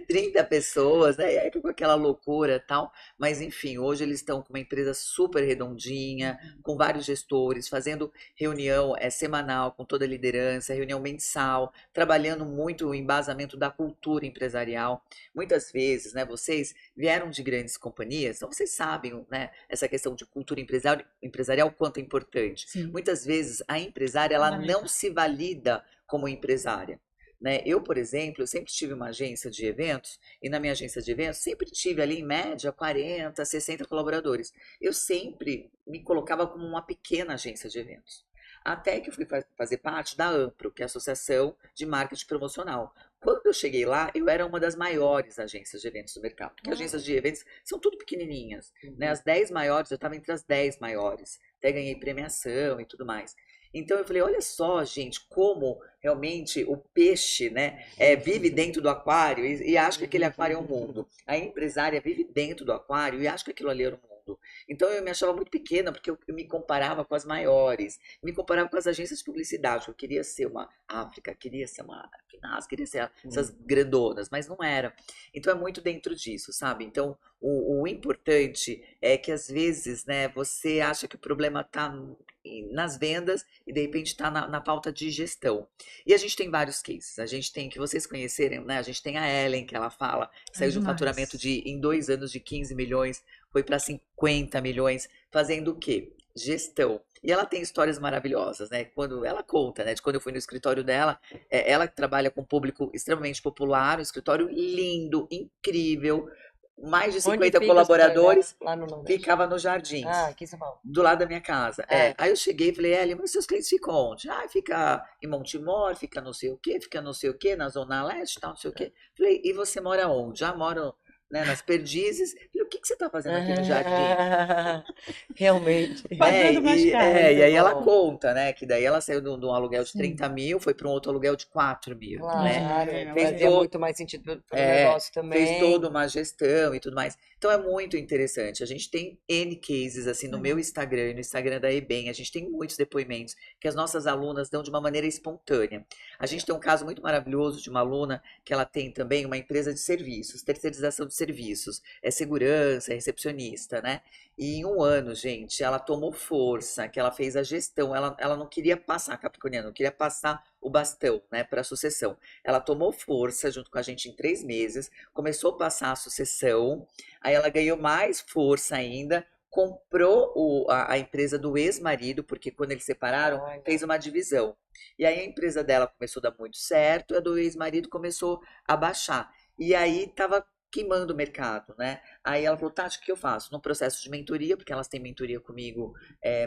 30 pessoas, né? E aí ficou aquela loucura e tal. Mas enfim, hoje eles estão com uma empresa super redondinha, com vários gestores, fazendo reunião semanal com toda a liderança, reunião mensal, trabalhando muito o embasamento da cultura empresarial. Muitas vezes, né, vocês vieram de grandes companhias, então vocês sabem, né, essa questão de cultura empresarial o quanto é importante. Sim. Muitas vezes a empresária ela não se valida como empresária. Né? Eu, por exemplo, eu sempre tive uma agência de eventos e na minha agência de eventos sempre tive ali em média 40, 60 colaboradores. Eu sempre me colocava como uma pequena agência de eventos. Até que eu fui fazer parte da AMPRO, que é a Associação de Marketing Promocional. Quando eu cheguei lá, eu era uma das maiores agências de eventos do mercado. Porque agências de eventos são tudo pequenininhas. Né? As 10 maiores, eu estava entre as 10 maiores. Até ganhei premiação e tudo mais. Então eu falei, olha só, gente, como realmente o peixe, né, vive dentro do aquário e acha que aquele aquário é o mundo. A empresária vive dentro do aquário e acha que aquilo ali era o mundo. Então eu me achava muito pequena porque eu me comparava com as maiores, me comparava com as agências de publicidade. Eu queria ser uma África, queria ser uma Finaz, queria ser essas grandonas, mas não era. Então é muito dentro disso, sabe? Então o importante é que às vezes, né, você acha que o problema está nas vendas e de repente está na falta de gestão. E a gente tem vários cases. A gente tem, que vocês conhecerem, né? A gente tem a Ellen, que ela fala, saiu de um faturamento em 2 anos de 15 milhões, foi para 50 milhões, fazendo o quê? Gestão. E ela tem histórias maravilhosas, né? Quando ela conta, né? De quando eu fui no escritório dela, ela que trabalha com público extremamente popular, um escritório lindo, incrível, mais de 50 colaboradores, lá no Nordeste? ficava nos Jardins. Aqui em São Paulo. Do lado da minha casa. Aí eu cheguei e falei, Ellen, mas seus clientes ficam onde? Fica em Montemor, fica não sei o quê, fica não sei o quê, na Zona Leste, tal, não sei o quê. Falei, e você mora onde? Já moro, né, nas Perdizes. Falei, o que você está fazendo aqui no Jardim? Realmente. E aí ela conta, né, que daí ela saiu de um aluguel de 30 mil, foi para um outro aluguel de 4 mil, Claro, né? fazia muito mais sentido pro negócio também. Fez toda uma gestão e tudo mais. Então é muito interessante. A gente tem N cases, assim, no meu Instagram e no Instagram da EBEM, a gente tem muitos depoimentos que as nossas alunas dão de uma maneira espontânea. A gente tem um caso muito maravilhoso de uma aluna que ela tem também uma empresa de serviços, terceirização de serviços, segurança, recepcionista, né? E em 1 ano, gente, ela tomou força, que ela fez a gestão, ela não queria passar, Capricorniana, não queria passar o bastão, né, para a sucessão. Ela tomou força junto com a gente em 3 meses, começou a passar a sucessão, aí ela ganhou mais força ainda, comprou a empresa do ex-marido, porque quando eles separaram, fez uma divisão. E aí a empresa dela começou a dar muito certo, a do ex-marido começou a baixar. E aí estava queimando o mercado, né? Aí ela falou, Tati, o que eu faço? No processo de mentoria, porque elas têm mentoria comigo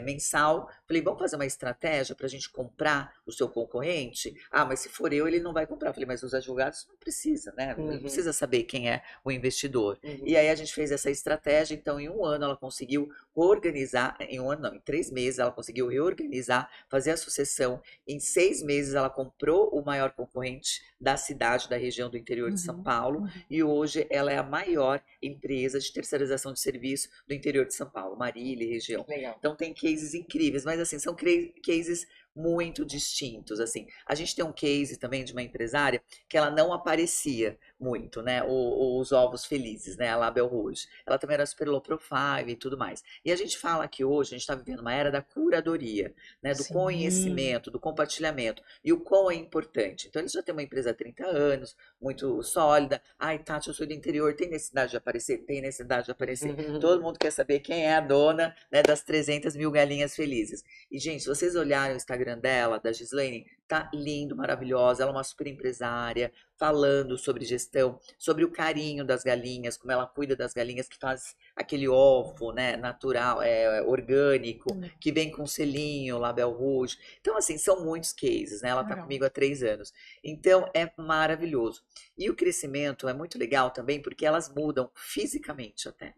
mensal. Falei, vamos fazer uma estratégia para a gente comprar o seu concorrente? Ah, mas se for eu, ele não vai comprar. Falei, mas os advogados não precisa, né? Não precisa saber quem é o investidor. E aí a gente fez essa estratégia, então em um ano ela conseguiu organizar, em um ano não, em 3 meses ela conseguiu reorganizar, fazer a sucessão. Em 6 meses ela comprou o maior concorrente da cidade, da região do interior de São Paulo, e hoje ela é a maior empresa de terceirização de serviço do interior de São Paulo, Marília e região. Legal. Então tem cases incríveis, mas assim, são cases muito distintos, assim. A gente tem um case também de uma empresária que ela não aparecia muito, né, os ovos felizes, né, a Label Rouge. Ela também era super low profile e tudo mais. E a gente fala que hoje a gente está vivendo uma era da curadoria, né, do conhecimento, do compartilhamento, e o quão é importante. Então eles já têm uma empresa há 30 anos, muito sólida. Ai, Tati, eu sou do interior, tem necessidade de aparecer? Tem necessidade de aparecer. Todo mundo quer saber quem é a dona, né, das 300 mil galinhas felizes. E, gente, se vocês olharem o Instagram dela, da Gislaine, tá lindo, maravilhosa. Ela é uma super empresária, falando sobre gestão, sobre o carinho das galinhas, como ela cuida das galinhas, que faz aquele ovo, né, natural, orgânico, que vem com selinho, Label Rouge. Então, assim, são muitos cases, né? Ela tá comigo há 3 anos. Então, é maravilhoso. E o crescimento é muito legal também, porque elas mudam fisicamente até.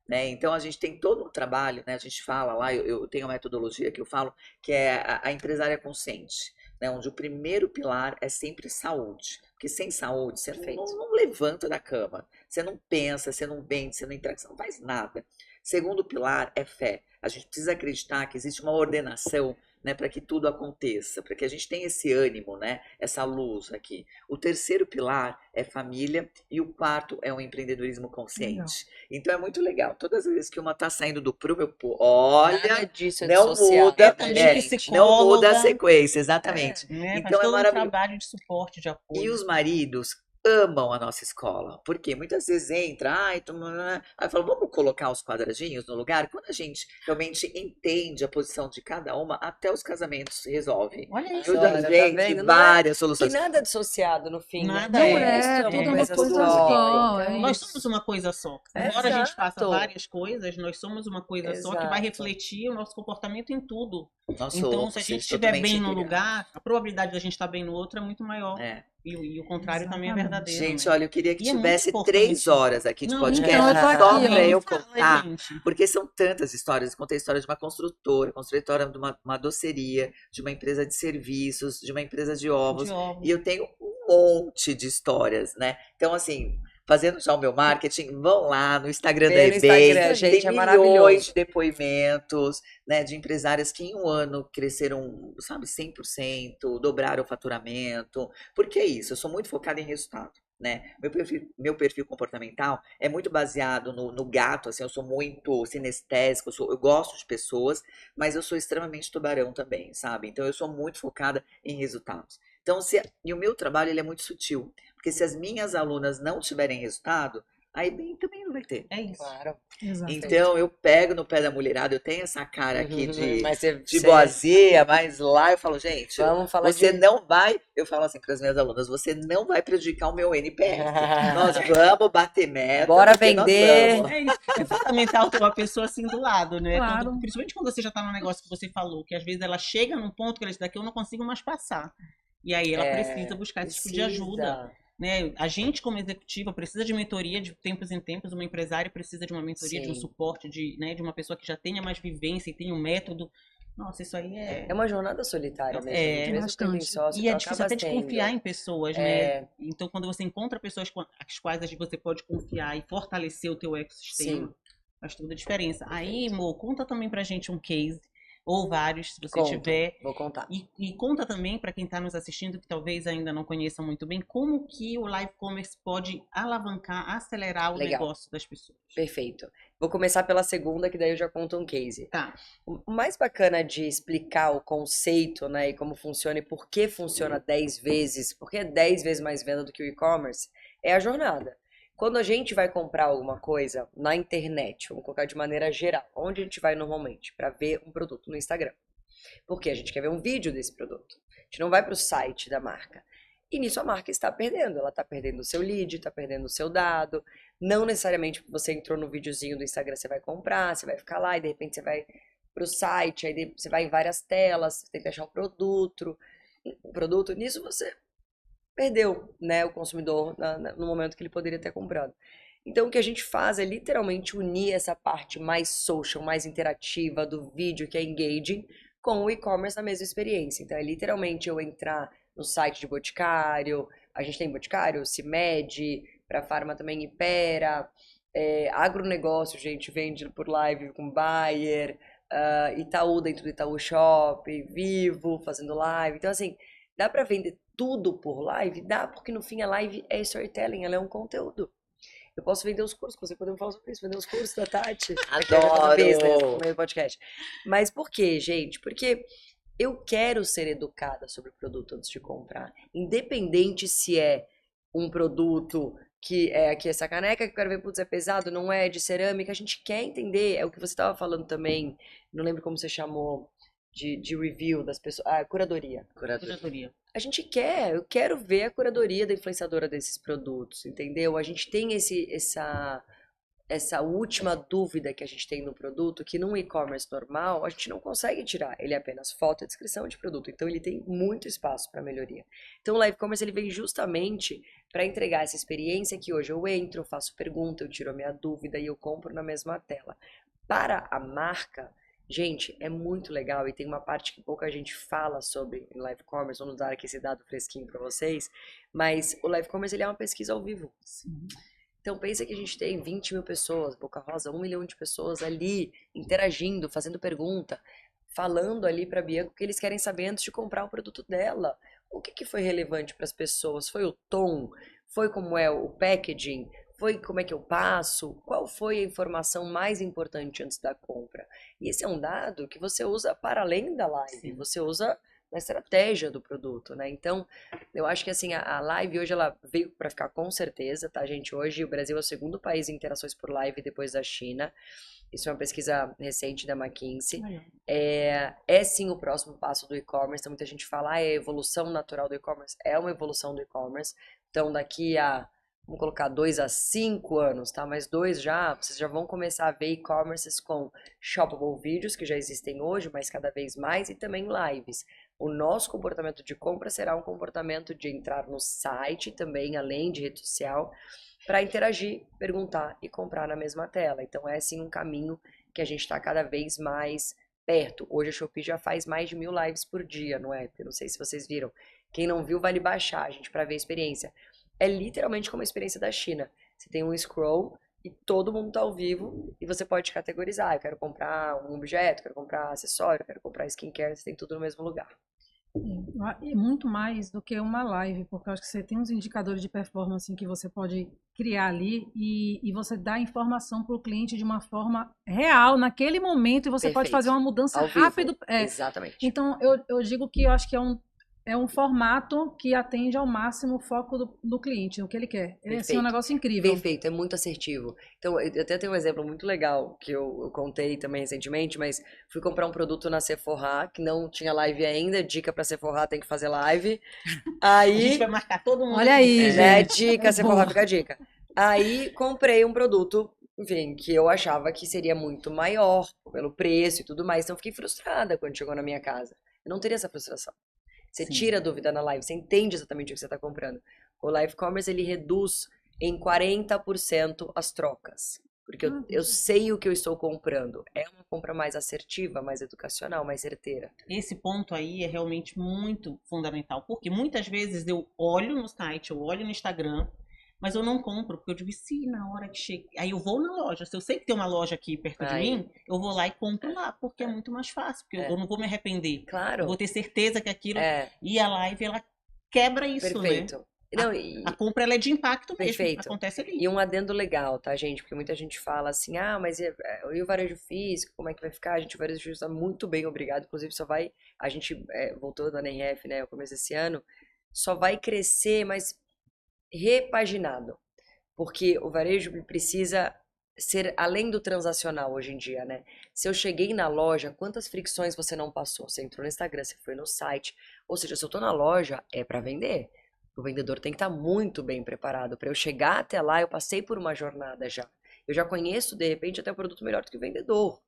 Né? Então a gente tem todo um trabalho, né? A gente fala lá, eu tenho uma metodologia que eu falo, que é a empresária consciente, né? Onde o primeiro pilar é sempre saúde, porque sem saúde você não levanta da cama, você não pensa, você não vende, você não entrega, você não faz nada. Segundo pilar é fé. A gente precisa acreditar que existe uma ordenação, né, para que tudo aconteça, para que a gente tenha esse ânimo, né, essa luz aqui. O terceiro pilar é família e o quarto é o empreendedorismo consciente. Então é muito legal. Todas as vezes que uma tá saindo do prumo, eu olha, Nada disso é não dissociado. muda, não muda a psicóloga, sequência, exatamente. né? Então Faz é todo um maravilhoso. trabalho de suporte, de E apoio. os maridos amam a nossa escola, porque muitas vezes entra, ai, aí fala, vamos colocar os quadradinhos no lugar. Quando a gente realmente entende a posição de cada uma, até os casamentos se resolvem. Olha isso, Eu já Olha, tá vi vendo? várias Que soluções. nada dissociado no fim, né? Nada Não é. Isso é, uma tudo uma coisa coisa só. só. Então, Nós somos uma coisa só. Exato. Embora a gente faça várias coisas, nós somos uma coisa só que vai Exato. refletir o nosso comportamento em tudo. Nós Então, somos se a gente estiver totalmente bem num integrados. lugar, a probabilidade de a gente estar bem no outro é muito maior. É. E o contrário também é Exatamente. verdadeiro. Gente, né? olha, eu queria que E é muito tivesse importante. 3 horas aqui de Não, podcast então, eu tô só aqui, pra ó. eu Fala, contar. gente. Porque são tantas histórias. Eu contei a história de uma construtora de uma doceria, de uma empresa de serviços, de uma empresa de ovos. De ovos. E eu tenho um monte de histórias, né? Então, assim, fazendo já o meu marketing, vão lá no Instagram da Vê no eBay. Instagram, gente, Tem é milhões maravilhoso. de depoimentos, né, de empresárias que em um ano cresceram, sabe, 100%, dobraram o faturamento. Porque é isso, eu sou muito focada em resultado. Né? Meu perfil comportamental é muito baseado no gato, assim, eu sou muito sinestésica, eu gosto de pessoas, mas eu sou extremamente tubarão também, sabe? Então eu sou muito focada em resultados. Então, e o meu trabalho ele é muito sutil, porque se as minhas alunas não tiverem resultado, aí bem também não vai ter. É isso. Claro. Exato. Então eu pego no pé da mulherada, eu tenho essa cara aqui Mas de boazinha, mas lá eu falo, gente, Vamos falar você de... não vai, eu falo assim para as minhas alunas, você não vai prejudicar o meu NPS. Nós vamos bater meta. Bora porque nós vender. vamos. É isso. É fundamental ter uma pessoa assim do lado, né? Claro. Principalmente quando você já tá no negócio que você falou, que às vezes ela chega num ponto que ela diz, daqui eu não consigo mais passar. E aí ela precisa buscar esse tipo de ajuda. Né? A gente, como executiva, precisa de mentoria de tempos em tempos. Uma empresária precisa de uma mentoria, de um Sim. suporte, né, de uma pessoa que já tenha mais vivência e tenha um método. Nossa, isso aí É uma jornada solitária mesmo. É, mesmo que tem bastante. sócio, E é tu difícil acabas até de confiar tendo. em pessoas, né? Então, quando você encontra pessoas com as quais você pode confiar e fortalecer o teu ecossistema, Sim. faz toda a diferença. Aí, Mo, conta também pra gente um case, ou vários, se você Conto. tiver. Vou contar. E conta também para quem está nos assistindo, que talvez ainda não conheça muito bem, como que o live commerce pode alavancar, acelerar o Legal. negócio das pessoas. Perfeito. Vou começar pela segunda, que daí eu já conto um case. Tá. O mais bacana de explicar o conceito, né, e como funciona e por que funciona 10 vezes, porque é 10 vezes mais venda do que o e-commerce, é a jornada. Quando a gente vai comprar alguma coisa na internet, vamos colocar de maneira geral, onde a gente vai normalmente para ver um produto no Instagram? Porque a gente quer ver um vídeo desse produto. A gente não vai para o site da marca. E nisso a marca está perdendo. Ela está perdendo o seu lead, está perdendo o seu dado. Não necessariamente porque você entrou no videozinho do Instagram, você vai comprar, você vai ficar lá e de repente você vai pro site, aí você vai em várias telas, você tem que achar o produto. Nisso você perdeu, né, o consumidor no momento que ele poderia ter comprado. Então, o que a gente faz é literalmente unir essa parte mais social, mais interativa do vídeo, que é engaging, com o e-commerce na mesma experiência. Então, é literalmente eu entrar no site de Boticário, a gente tem Boticário, CIMED, para Farma também Ipera, agronegócio, gente, vende por live com Bayer, Itaú dentro do Itaú Shop, Vivo fazendo live. Então, assim, dá para vender tudo por live? Dá, porque no fim a live é storytelling, ela é um conteúdo. Eu posso vender os cursos, você podemos falar sobre isso, vender os cursos da Tati. Adoro! Business no meio do podcast. Mas por quê, gente? Porque eu quero ser educada sobre o produto antes de comprar. Independente se é um produto que é aqui essa caneca que eu quero ver, putz, é pesado, não é de cerâmica, a gente quer entender, é o que você estava falando também, não lembro como você chamou de review das pessoas, curadoria. Curadoria. A gente quer, eu quero ver a curadoria da influenciadora desses produtos, entendeu? A gente tem essa última dúvida que a gente tem no produto, que num e-commerce normal a gente não consegue tirar. Ele é apenas foto e descrição de produto, então ele tem muito espaço para melhoria. Então o live commerce ele vem justamente para entregar essa experiência que hoje eu entro, eu faço pergunta, eu tiro a minha dúvida e eu compro na mesma tela. Para a marca, gente, é muito legal e tem uma parte que pouca gente fala sobre em live commerce, vamos dar aqui esse dado fresquinho para vocês, mas o live commerce ele é uma pesquisa ao vivo. Sim. Então pensa que a gente tem 20 mil pessoas, Boca Rosa, 1 milhão de pessoas ali interagindo, fazendo pergunta, falando ali para Bianca o que eles querem saber antes de comprar o produto dela. O que foi relevante para as pessoas? Foi o tom? Foi como é o packaging? Foi como é que eu passo? Qual foi a informação mais importante antes da compra? E esse é um dado que você usa para além da live, Sim. você usa na estratégia do produto, né? Então, eu acho que assim, a live hoje ela veio para ficar com certeza, tá, gente? Hoje o Brasil é o segundo país em interações por live depois da China. Isso é uma pesquisa recente da McKinsey. É sim o próximo passo do e-commerce. Então, muita gente fala, é a evolução natural do e-commerce. É uma evolução do e-commerce. Então, daqui a, vamos colocar 2 a 5 anos, tá? Mas 2 já, vocês já vão começar a ver e-commerces com shoppable vídeos, que já existem hoje, mas cada vez mais, e também lives. O nosso comportamento de compra será um comportamento de entrar no site também, além de rede social, para interagir, perguntar e comprar na mesma tela. Então é sim um caminho que a gente está cada vez mais perto. Hoje a Shopee já faz mais de 1000 lives por dia no app. Eu não sei se vocês viram. Quem não viu, vale baixar, gente, para ver a experiência. É literalmente como a experiência da China. Você tem um scroll e todo mundo tá ao vivo e você pode categorizar. Eu quero comprar um objeto, quero comprar acessório, quero comprar skincare, você tem tudo no mesmo lugar. E muito mais do que uma live, porque eu acho que você tem uns indicadores de performance que você pode criar ali e você dá informação para o cliente de uma forma real, naquele momento, e você pode Perfeito. fazer uma mudança Ao vivo. rápido. Exatamente. Então, eu digo que eu acho que é um formato que atende ao máximo o foco do cliente, o que ele quer. É assim, um negócio incrível. Perfeito, é muito assertivo. Então, eu até tenho um exemplo muito legal que eu contei também recentemente, mas fui comprar um produto na Sephora, que não tinha live ainda, dica pra Sephora, tem que fazer live. A gente Aí, vai marcar todo mundo. Olha aí, gente. dica, É Sephora, boa. fica a dica. Aí, comprei um produto, enfim, que eu achava que seria muito maior pelo preço e tudo mais, então fiquei frustrada quando chegou na minha casa. Eu não teria essa frustração. Você Sim. tira a dúvida na live, você entende exatamente o que você está comprando. O live commerce, ele reduz em 40% as trocas. Porque eu sei o que eu estou comprando. É uma compra mais assertiva, mais educacional, mais certeira. Esse ponto aí é realmente muito fundamental, porque muitas vezes eu olho no site, eu olho no Instagram, mas eu não compro, porque eu digo, se na hora que chega. Aí eu vou na loja. Se eu sei que tem uma loja aqui perto de Aí. mim, eu vou lá e compro lá, porque é muito mais fácil, porque eu não vou me arrepender. Eu Claro. vou ter certeza que aquilo. É, E a live, ela quebra isso, né? perfeito. Não, e, A compra, ela é de impacto mesmo. Perfeito. Acontece ali. e um adendo legal, tá, gente? Porque muita gente fala assim, mas e o varejo físico, como é que vai ficar? Gente, o varejo físico está muito bem, obrigado. Inclusive, só vai, a gente voltou da NRF, né, no começo desse ano, só vai crescer, mas repaginado. Porque o varejo precisa ser além do transacional hoje em dia, né? Se eu cheguei na loja, quantas fricções você não passou? Você entrou no Instagram, você foi no site. Ou seja, se eu tô na loja, é para vender. O vendedor tem que estar muito bem preparado. Para eu chegar até lá, eu passei por uma jornada já. Eu já conheço, de repente, até o produto melhor do que o vendedor.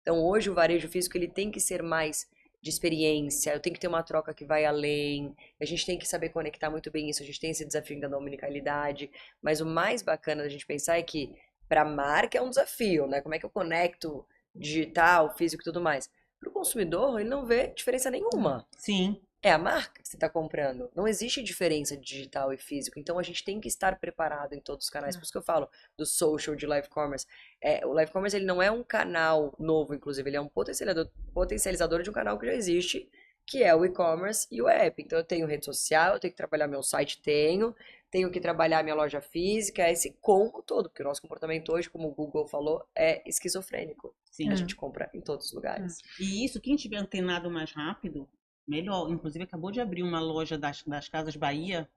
Então, hoje, o varejo físico ele tem que ser mais de experiência, eu tenho que ter uma troca que vai além, a gente tem que saber conectar muito bem isso, a gente tem esse desafio ainda da omnicalidade, mas o mais bacana da gente pensar é que para a marca é um desafio, né? Como é que eu conecto digital, físico e tudo mais? Para o consumidor, ele não vê diferença nenhuma. Sim. É a marca que você está comprando. Não existe diferença de digital e físico. Então a gente tem que estar preparado em todos os canais. Por isso que eu falo do social, de live commerce. O live commerce ele não é um canal novo, inclusive, ele é um potencializador de um canal que já existe, que é o e-commerce e o app. Então eu tenho rede social, eu tenho que trabalhar meu site, tenho que trabalhar minha loja física, é esse combo todo, porque o nosso comportamento hoje, como o Google falou, é esquizofrênico. Sim. A gente compra em todos os lugares. E isso, quem tiver antenado mais rápido, melhor. Inclusive, acabou de abrir uma loja das Casas Bahia,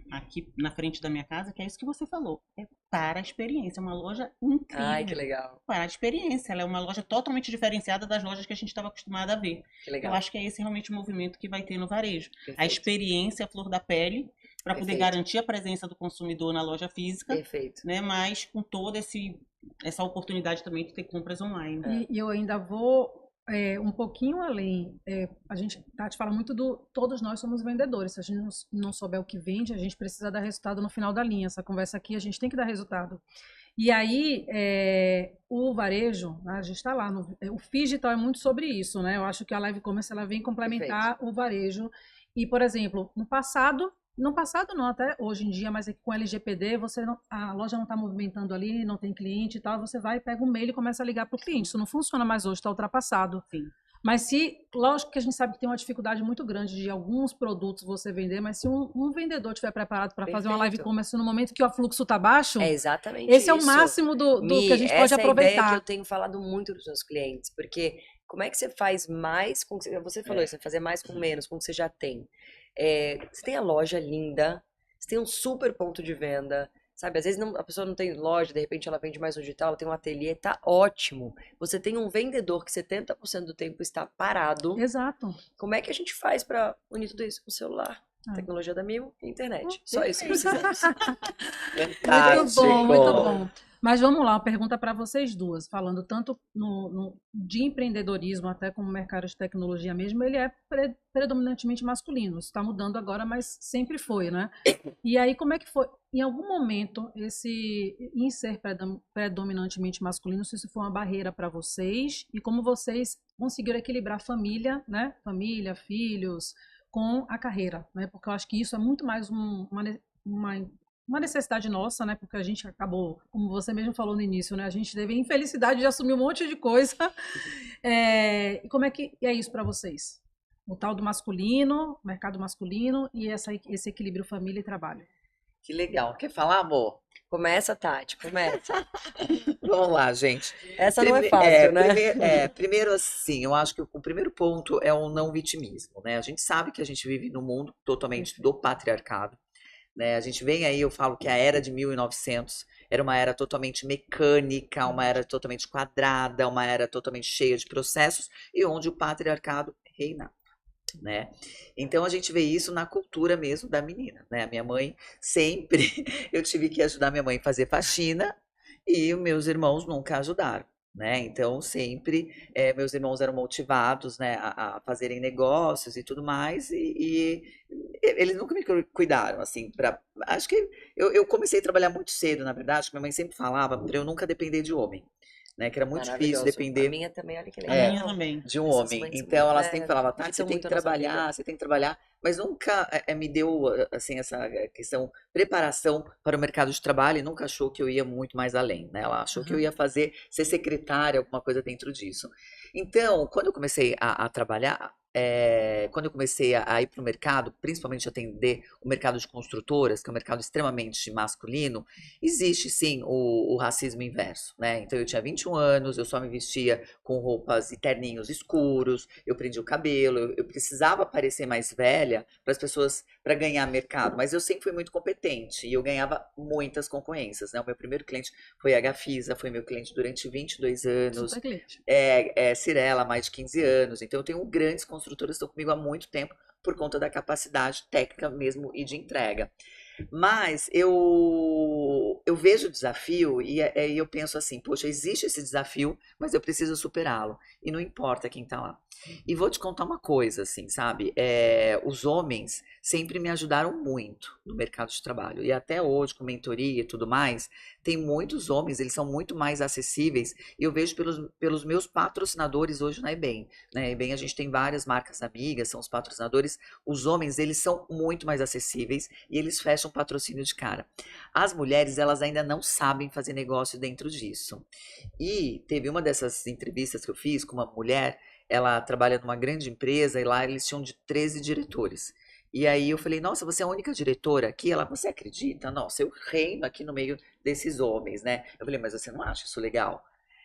aqui na frente da minha casa, que é isso que você falou. É para a experiência. É uma loja incrível. Ai, que legal. Para a experiência. Ela é uma loja totalmente diferenciada das lojas que a gente estava acostumado a ver. Que legal. Eu acho que é esse realmente o movimento que vai ter no varejo. Perfeito. A experiência, a flor da pele, para poder Perfeito. garantir a presença do consumidor na loja física, Perfeito. né? Mas com toda essa oportunidade também de ter compras online. E eu ainda vou um pouquinho além. A gente, Tati, fala muito todos nós somos vendedores. Se a gente não souber o que vende, a gente precisa dar resultado no final da linha. Essa conversa aqui, a gente tem que dar resultado. E aí, o varejo, a gente está lá, o Phygital é muito sobre isso, né? Eu acho que a Live Commerce ela vem complementar o varejo. E, por exemplo, no passado não, até hoje em dia, mas é que com o LGPD, a loja não está movimentando ali, não tem cliente e tal, você vai, pega um mail e começa a ligar para o cliente. Isso não funciona mais hoje, está ultrapassado. Sim. Mas lógico que a gente sabe que tem uma dificuldade muito grande de alguns produtos você vender, mas se um vendedor estiver preparado para fazer uma live commerce no momento que o fluxo está baixo, é exatamente esse é o isso. máximo do que a gente pode essa aproveitar. É a ideia que eu tenho falado muito dos meus clientes, porque como é que você faz mais com você falou isso, fazer mais com menos, com o que você já tem. Você tem a loja linda, você tem um super ponto de venda, sabe? Às vezes a pessoa não tem loja, de repente ela vende mais no digital, ela tem um ateliê, tá ótimo. Você tem um vendedor que 70% do tempo está parado. Exato. Como é que a gente faz para unir tudo isso com o celular? Tecnologia da Mil e internet. Só isso que precisamos. Muito bom, muito bom. Mas vamos lá, uma pergunta para vocês duas, falando tanto de empreendedorismo até como mercado de tecnologia mesmo, ele é predominantemente masculino. Isso está mudando agora, mas sempre foi, né? E aí, como é que foi? Em algum momento, em ser predominantemente masculino, se isso foi uma barreira para vocês e como vocês conseguiram equilibrar família, né? Família, filhos, com a carreira, né? Porque eu acho que isso é muito mais uma necessidade nossa, né? Porque a gente acabou, como você mesmo falou no início, né? A gente teve a infelicidade de assumir um monte de coisa. E como é que é isso para vocês? O tal do masculino, mercado masculino e esse equilíbrio família e trabalho. Que legal. Quer falar, amor? Começa, Tati, começa. Vamos lá, gente. Essa não é fácil, né? Primeiro, assim, eu acho que o primeiro ponto é o não vitimismo, né? A gente sabe que a gente vive num mundo totalmente do patriarcado, né? A gente vem aí, eu falo que a era de 1900 era uma era totalmente mecânica, uma era totalmente quadrada, uma era totalmente cheia de processos e onde o patriarcado reina. Né? Então a gente vê isso na cultura mesmo da menina, né? A minha mãe sempre, eu tive que ajudar minha mãe a fazer faxina e os meus irmãos nunca ajudaram, né? Então sempre meus irmãos eram motivados, né, a fazerem negócios e tudo mais e eles nunca me cuidaram, assim, acho que eu comecei a trabalhar muito cedo, na verdade, minha mãe sempre falava para eu nunca depender de homem. Né, que era muito difícil depender. A minha também, olha que legal. A minha também. De um homem. Então ela sempre falava, tá, você tem que trabalhar, mas nunca me deu assim essa questão preparação para o mercado de trabalho e nunca achou que eu ia muito mais além, né? Ela achou que eu ia ser secretária, alguma coisa dentro disso. Então, quando eu comecei a trabalhar, quando eu comecei a ir para o mercado, principalmente atender o mercado de construtoras, que é um mercado extremamente masculino, existe sim o racismo inverso, né? Então eu tinha 21 anos, eu só me vestia com roupas e terninhos escuros, eu prendia o cabelo, eu precisava parecer mais velha para as pessoas, para ganhar mercado, mas eu sempre fui muito competente e eu ganhava muitas concorrências, né? O meu primeiro cliente foi a Gafisa, foi meu cliente durante 22 anos. Super cliente. Cirela, mais de 15 anos, então eu tenho grandes consultorias construtoras estão comigo há muito tempo por conta da capacidade técnica mesmo e de entrega. Mas eu vejo o desafio e eu penso assim, poxa, existe esse desafio, mas eu preciso superá-lo. E não importa quem tá lá. E vou te contar uma coisa, assim, sabe? Os homens sempre me ajudaram muito no mercado de trabalho. E até hoje, com mentoria e tudo mais, tem muitos homens, eles são muito mais acessíveis. E eu vejo pelos meus patrocinadores hoje na eBay. Na eBay a gente tem várias marcas amigas, são os patrocinadores. Os homens, eles são muito mais acessíveis e eles fecham patrocínio de cara. As mulheres, elas ainda não sabem fazer negócio dentro disso. E teve uma dessas entrevistas que eu fiz com uma mulher, ela trabalha numa grande empresa e lá eles tinham de 13 diretores. E aí eu falei, nossa, você é a única diretora aqui? Ela, você acredita? Nossa, eu reino aqui no meio desses homens, né? Eu falei, mas você não acha isso legal?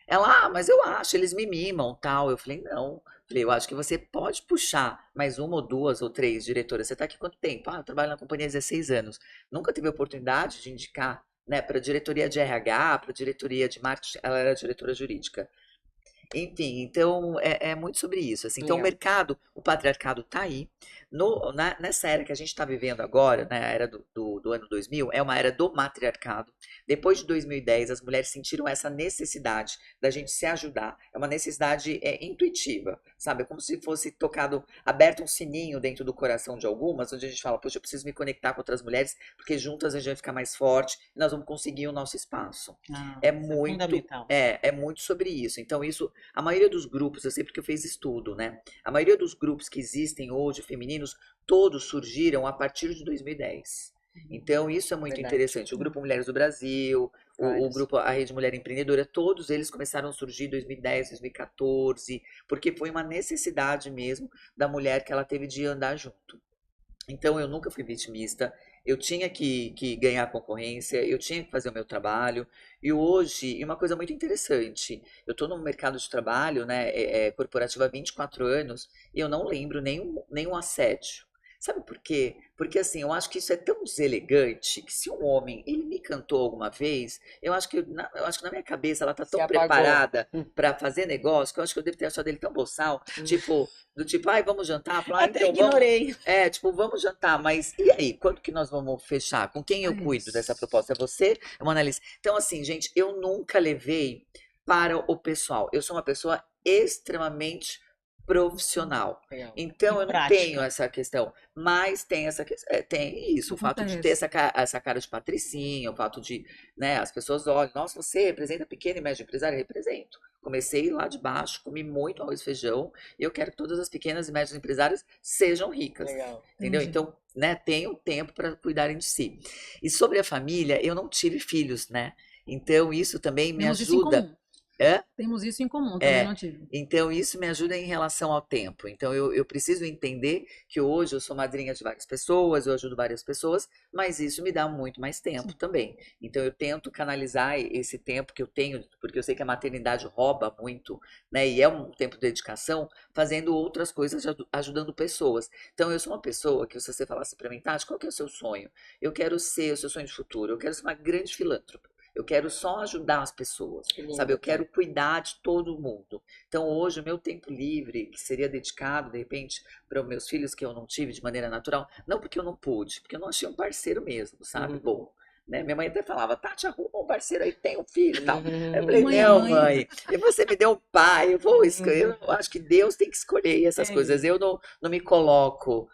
Ela, mas eu acho, eles me mimam, tal. Eu falei, não. Falei, eu acho que você pode puxar mais uma ou duas ou três diretoras. Você está aqui quanto tempo? Eu trabalho na companhia há 16 anos. Nunca teve oportunidade de indicar, né, para diretoria de RH, para diretoria de marketing. Ela era diretora jurídica. Enfim, então é muito sobre isso. Assim. Então, o mercado, o patriarcado está aí. Nessa era que a gente está vivendo agora, né, a era do ano 2000, é uma era do matriarcado. Depois de 2010, as mulheres sentiram essa necessidade da gente se ajudar. É uma necessidade intuitiva, sabe? É como se fosse aberto um sininho dentro do coração de algumas, onde a gente fala, poxa, eu preciso me conectar com outras mulheres, porque juntas a gente vai ficar mais forte e nós vamos conseguir o nosso espaço. É fundamental. É muito sobre isso. Então, isso, a maioria dos grupos, eu sei porque eu fiz estudo, né? A maioria dos grupos que existem hoje, femininos, todos surgiram a partir de 2010. Então, isso é muito interessante. O Grupo Mulheres do Brasil, o grupo, a Rede Mulher Empreendedora, todos eles começaram a surgir em 2010, 2014, porque foi uma necessidade mesmo da mulher que ela teve de andar junto. Então, eu nunca fui vitimista, eu tinha que ganhar a concorrência, eu tinha que fazer o meu trabalho. E hoje, e uma coisa muito interessante, eu estou no mercado de trabalho, né, corporativo há 24 anos, e eu não lembro nenhum assédio. Sabe por quê? Porque assim, eu acho que isso é tão deselegante que se um homem, ele me cantou alguma vez, eu acho que na minha cabeça ela tá tão preparada para fazer negócio, que eu acho que eu devo ter achado ele tão boçal, do tipo, ai, vamos jantar? Falar, Até então ignorei. vamos jantar, mas e aí? Quando que nós vamos fechar? Com quem eu cuido dessa proposta? É você? É uma analista? Então, assim, gente, eu nunca levei para o pessoal. Eu sou uma pessoa extremamente profissional. Então, eu não tenho essa questão, mas tem essa questão, tem isso, o fato de ter essa cara de patricinha, o fato de, né, as pessoas olham, nossa, você representa pequeno e médio empresário? Eu represento. Comecei lá de baixo, comi muito arroz e feijão, e eu quero que todas as pequenas e médias empresárias sejam ricas. Entendeu? Então, né, tenho tempo para cuidarem de si. E sobre a família, eu não tive filhos, né? Então, isso também me ajuda. Temos isso em comum, também não tive. Então, isso me ajuda em relação ao tempo. Então, eu preciso entender que hoje eu sou madrinha de várias pessoas, eu ajudo várias pessoas, mas isso me dá muito mais tempo também. Então, eu tento canalizar esse tempo que eu tenho, porque eu sei que a maternidade rouba muito, né? E é um tempo de dedicação, fazendo outras coisas, ajudando pessoas. Então, eu sou uma pessoa que, se você falasse para mim, Tati, qual que é o seu sonho? Eu quero ser o seu sonho de futuro, eu quero ser uma grande filântropa. Eu quero só ajudar as pessoas, sabe? Eu quero cuidar de todo mundo. Então, hoje, o meu tempo livre, que seria dedicado, de repente, para os meus filhos, que eu não tive de maneira natural, não porque eu não pude, porque eu não achei um parceiro mesmo, sabe? Bom, né? Minha mãe até falava, Tati, arruma um parceiro aí, tem um filho e tal. Eu falei, não, mãe, e você me deu um pai, eu acho que Deus tem que escolher essas coisas. Eu não me coloco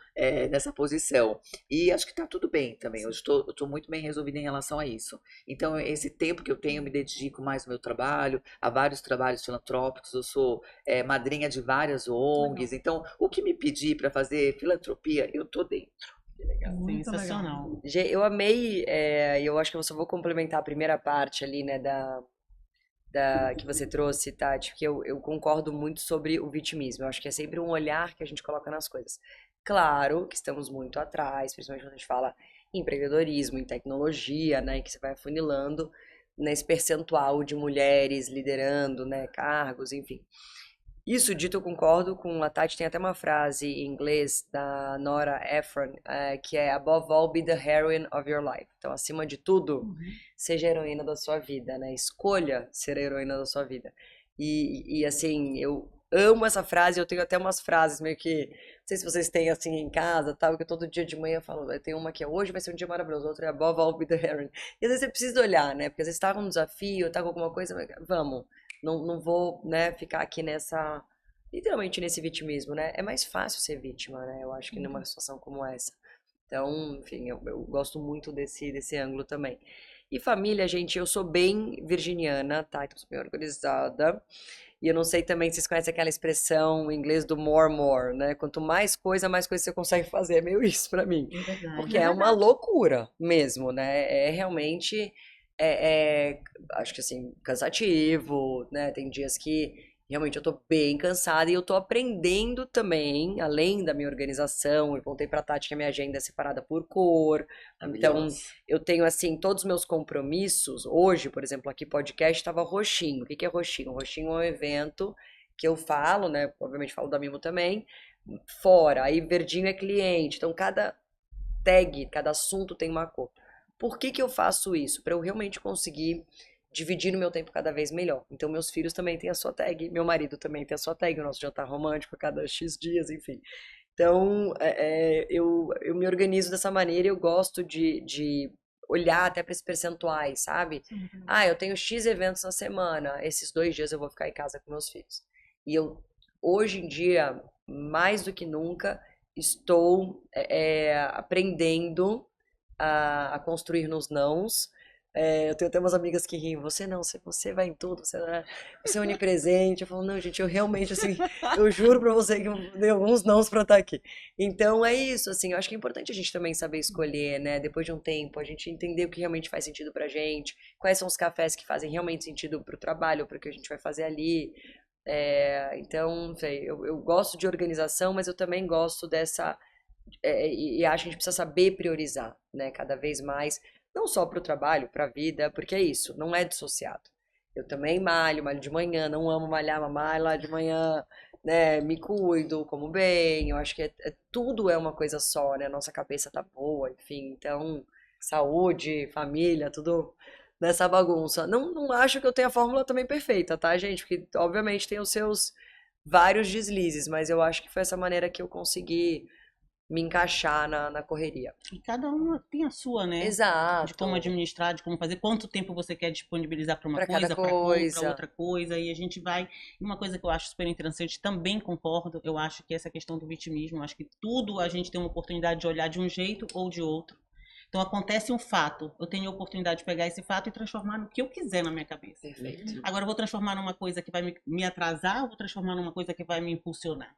nessa posição. E acho que tá tudo bem também. Hoje eu tô muito bem resolvida em relação a isso. Então, esse tempo que eu tenho, eu me dedico mais ao meu trabalho, a vários trabalhos filantrópicos. Eu sou madrinha de várias ONGs. Então, o que me pedir para fazer filantropia, eu tô dentro. Legal. Sensacional. Legal. Eu amei, eu acho que eu só vou complementar a primeira parte ali, né, que você trouxe, Tati, porque eu concordo muito sobre o vitimismo. Eu acho que é sempre um olhar que a gente coloca nas coisas. Claro que estamos muito atrás, principalmente quando a gente fala em empreendedorismo, em tecnologia, né, que você vai afunilando nesse percentual de mulheres liderando, né, cargos, enfim. Isso dito, eu concordo com a Tati, tem até uma frase em inglês da Nora Ephron, que é above all, be the heroine of your life. Então, acima de tudo, seja a heroína da sua vida, né? Escolha ser a heroína da sua vida. E assim, eu amo essa frase, eu tenho até umas frases meio que, não sei se vocês têm assim em casa, tal, que todo dia de manhã eu falo, tem uma que é hoje vai ser um dia maravilhoso, outra é above all be the heron. E às vezes você precisa olhar, né? Porque às vezes tá com um desafio, tá com alguma coisa, mas vamos, não vou, né, ficar aqui literalmente nesse vitimismo, né? É mais fácil ser vítima, né? Eu acho que numa situação como essa. Então, enfim, eu gosto muito desse ângulo também. E família, gente, eu sou bem virginiana, tá? Então, sou bem organizada. E eu não sei também se vocês conhecem aquela expressão em inglês do more, né? Quanto mais coisa você consegue fazer. É meio isso pra mim. É verdade. Porque é uma loucura mesmo, né? É realmente, acho que assim, cansativo, né? Tem dias que realmente eu tô bem cansada e eu tô aprendendo também, além da minha organização. Eu contei pra Tati que a minha agenda é separada por cor. Então, Maravilhoso. eu tenho, assim, todos os meus compromissos. Hoje, por exemplo, aqui podcast estava roxinho. O que que é roxinho? Roxinho é um evento que eu falo, né? Obviamente falo da Mimo também. Fora. Aí verdinho é cliente. Então, cada tag, cada assunto tem uma cor. Por que que eu faço isso? Para eu realmente conseguir dividir o meu tempo cada vez melhor. Então, meus filhos também têm a sua tag, meu marido também tem a sua tag, o nosso jantar romântico a cada X dias, enfim. Então, eu me organizo dessa maneira e eu gosto de olhar até para esses percentuais, sabe? Ah, eu tenho X eventos na semana, esses 2 dias eu vou ficar em casa com meus filhos. E eu, hoje em dia, mais do que nunca, estou aprendendo a construir nos nãos. Eu tenho até umas amigas que riem, você não, você vai em tudo, você é onipresente. Eu falo, não, gente, eu realmente, assim, eu juro pra você que eu dei alguns nãos pra estar aqui. Então é isso, assim, eu acho que é importante a gente também saber escolher, né? Depois de um tempo, a gente entender o que realmente faz sentido pra gente, quais são os cafés que fazem realmente sentido pro trabalho, pro que a gente vai fazer ali. Então, não sei, eu gosto de organização, mas eu também gosto dessa. E acho que a gente precisa saber priorizar, né? Cada vez mais, não só para o trabalho, para a vida, porque é isso, não é dissociado. Eu também malho de manhã, não amo malhar, mas malho lá de manhã, né? Me cuido, como bem. Eu acho que tudo é uma coisa só, né? Nossa cabeça tá boa, enfim. Então, saúde, família, tudo nessa bagunça. Não acho que eu tenha a fórmula também perfeita, tá, gente? Porque, obviamente, tem os seus vários deslizes, mas eu acho que foi essa maneira que eu consegui me encaixar na correria. E cada uma tem a sua, né? De como Exato. administrar, de como fazer, quanto tempo você quer disponibilizar para uma Pra cada coisa, para coisa. outra coisa, e a gente vai. E uma coisa que eu acho super interessante, também concordo, eu acho que essa questão do vitimismo, eu acho que tudo a gente tem uma oportunidade de olhar de um jeito ou de outro. Então acontece um fato, eu tenho a oportunidade de pegar esse fato e transformar no que eu quiser na minha cabeça. Perfeito. Agora eu vou transformar numa coisa que vai me atrasar, ou vou transformar numa coisa que vai me impulsionar.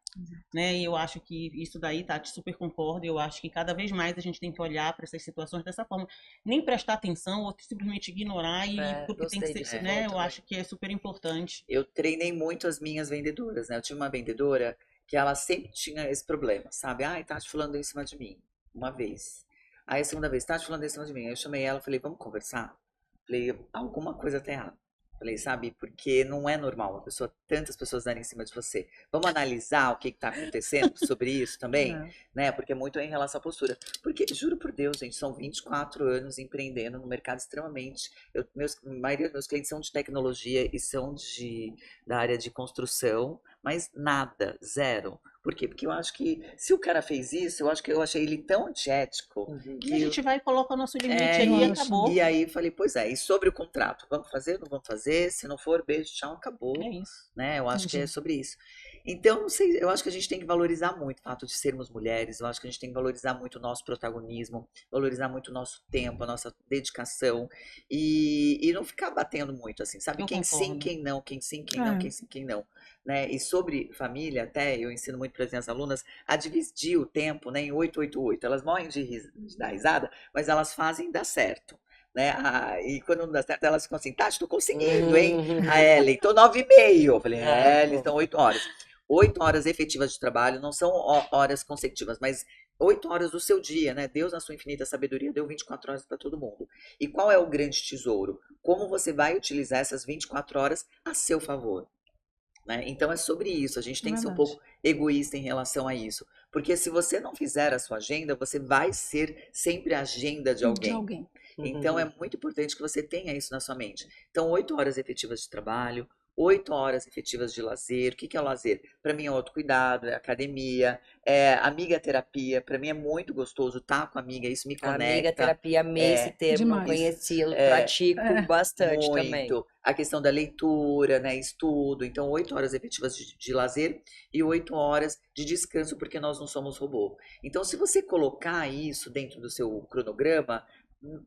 Né? E eu acho que isso daí, Tati, super concordo. Eu acho que cada vez mais a gente tem que olhar para essas situações dessa forma. Nem prestar atenção ou simplesmente ignorar porque tem que Gostei ser, disso né? Eu também. acho que é super importante. Eu treinei muito as minhas vendedoras, né? Eu tinha uma vendedora que ela sempre tinha esse problema, sabe? Ai, Tati fulano em cima de mim, uma vez. Aí a segunda vez, Tati fulano em cima de mim. Aí eu chamei ela, falei, vamos conversar? Falei, alguma coisa tá errada. Falei, sabe, porque não é normal tantas pessoas darem em cima de você. Vamos analisar o que está acontecendo sobre isso também, né? Porque é muito em relação à postura. Porque, juro por Deus, gente, são 24 anos empreendendo no mercado extremamente. A maioria dos meus clientes são de tecnologia e são da área de construção, mas nada, zero. Por quê? Porque eu acho que se o cara fez isso, eu achei ele tão antiético E a gente vai e coloca o nosso limite aí e isso. acabou. E aí falei, pois é, e sobre o contrato, vamos fazer, não vamos fazer? Se não for, beijo, tchau, acabou. É isso. Né? Eu acho que é sobre isso. Então, não sei, eu acho que a gente tem que valorizar muito o fato de sermos mulheres, eu acho que a gente tem que valorizar muito o nosso protagonismo, valorizar muito o nosso tempo, a nossa dedicação e não ficar batendo muito, assim, sabe? Eu Quem sim, concordo. quem não, quem sim, quem não, quem sim, quem não. Né? E sobre família, até eu ensino muito para as minhas alunas a dividir o tempo, né, em 888. Elas morrem de dar risada, mas elas fazem dar certo. Né? E quando não dá certo, elas ficam assim, Tati, tô conseguindo, hein? A Ellen, tô 9h30. Eu falei, Ellen, estão 8 horas. 8 horas efetivas de trabalho, não são horas consecutivas, mas 8 horas do seu dia, né? Deus, na sua infinita sabedoria, deu 24 horas para todo mundo. E qual é o grande tesouro? Como você vai utilizar essas 24 horas a seu favor? Né? Então é sobre isso, a gente tem que ser um pouco egoísta em relação a isso. Porque se você não fizer a sua agenda, você vai ser sempre a agenda de alguém. Então é muito importante que você tenha isso na sua mente. Então, 8 horas efetivas de trabalho, 8 horas efetivas de lazer. O que que é o lazer? Para mim é autocuidado, é academia, é amiga terapia. Para mim é muito gostoso estar com a amiga, isso me Amiga, conecta. terapia, amei esse termo, não Demais. conheci, É, pratico bastante também. muito. A questão da leitura, né? Estudo. Então, 8 horas efetivas de lazer e 8 horas de descanso, porque nós não somos robô. Então, se você colocar isso dentro do seu cronograma,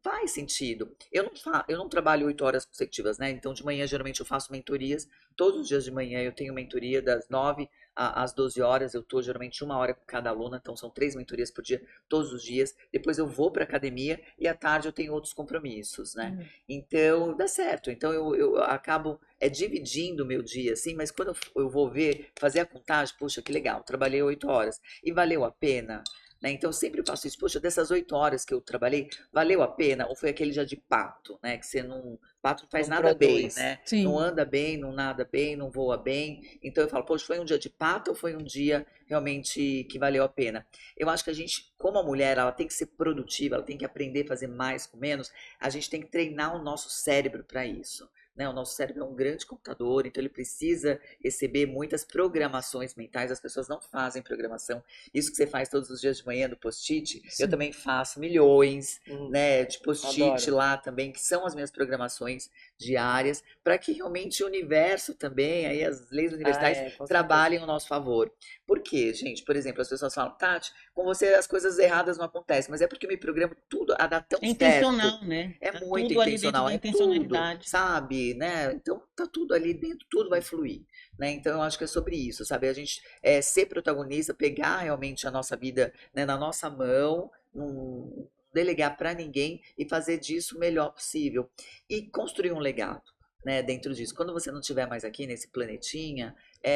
faz sentido. Eu não trabalho 8 horas consecutivas, né? Então, de manhã, geralmente, eu faço mentorias. Todos os dias de manhã eu tenho mentoria das 9 às 12 horas. Eu tô geralmente 1 hora com cada aluna, então são 3 mentorias por dia, todos os dias. Depois eu vou para academia e à tarde eu tenho outros compromissos, né? Então, dá certo. Então, eu acabo dividindo o meu dia, assim, mas quando eu vou ver, fazer a contagem, poxa, que legal, trabalhei 8 horas e valeu a pena? Né? Então, eu sempre faço isso. Poxa, dessas 8 horas que eu trabalhei, valeu a pena? Ou foi aquele dia de pato, né? Que você não. Pato não faz Não nada bem, produz. né? Sim. Não anda bem, não nada bem, não voa bem. Então, eu falo, poxa, foi um dia de pato ou foi um dia realmente que valeu a pena? Eu acho que a gente, como a mulher, ela tem que ser produtiva, ela tem que aprender a fazer mais com menos. A gente tem que treinar o nosso cérebro para isso. Né? O nosso cérebro é um grande computador, então ele precisa receber muitas programações mentais. As pessoas não fazem programação. Isso que você faz todos os dias de manhã no post-it, Sim. eu também faço milhões, Hum, né, de post-it adoro. lá também, que são as minhas programações diárias, para que realmente o universo também, aí as leis universais, com certeza. trabalhem ao nosso favor. Por quê, gente? Por exemplo, as pessoas falam, Tati, com você as coisas erradas não acontecem, mas é porque eu me programo tudo a dar tão É certo. intencional, né? É Tá muito tudo ali dentro intencional, da é tudo, intencionalidade. sabe, né? Então tá tudo ali dentro, tudo vai fluir, né? Então eu acho que é sobre isso, sabe? A gente ser protagonista, pegar realmente a nossa vida, né, na nossa mão, não delegar para ninguém e fazer disso o melhor possível e construir um legado. Né, dentro disso. Quando você não estiver mais aqui nesse planetinha,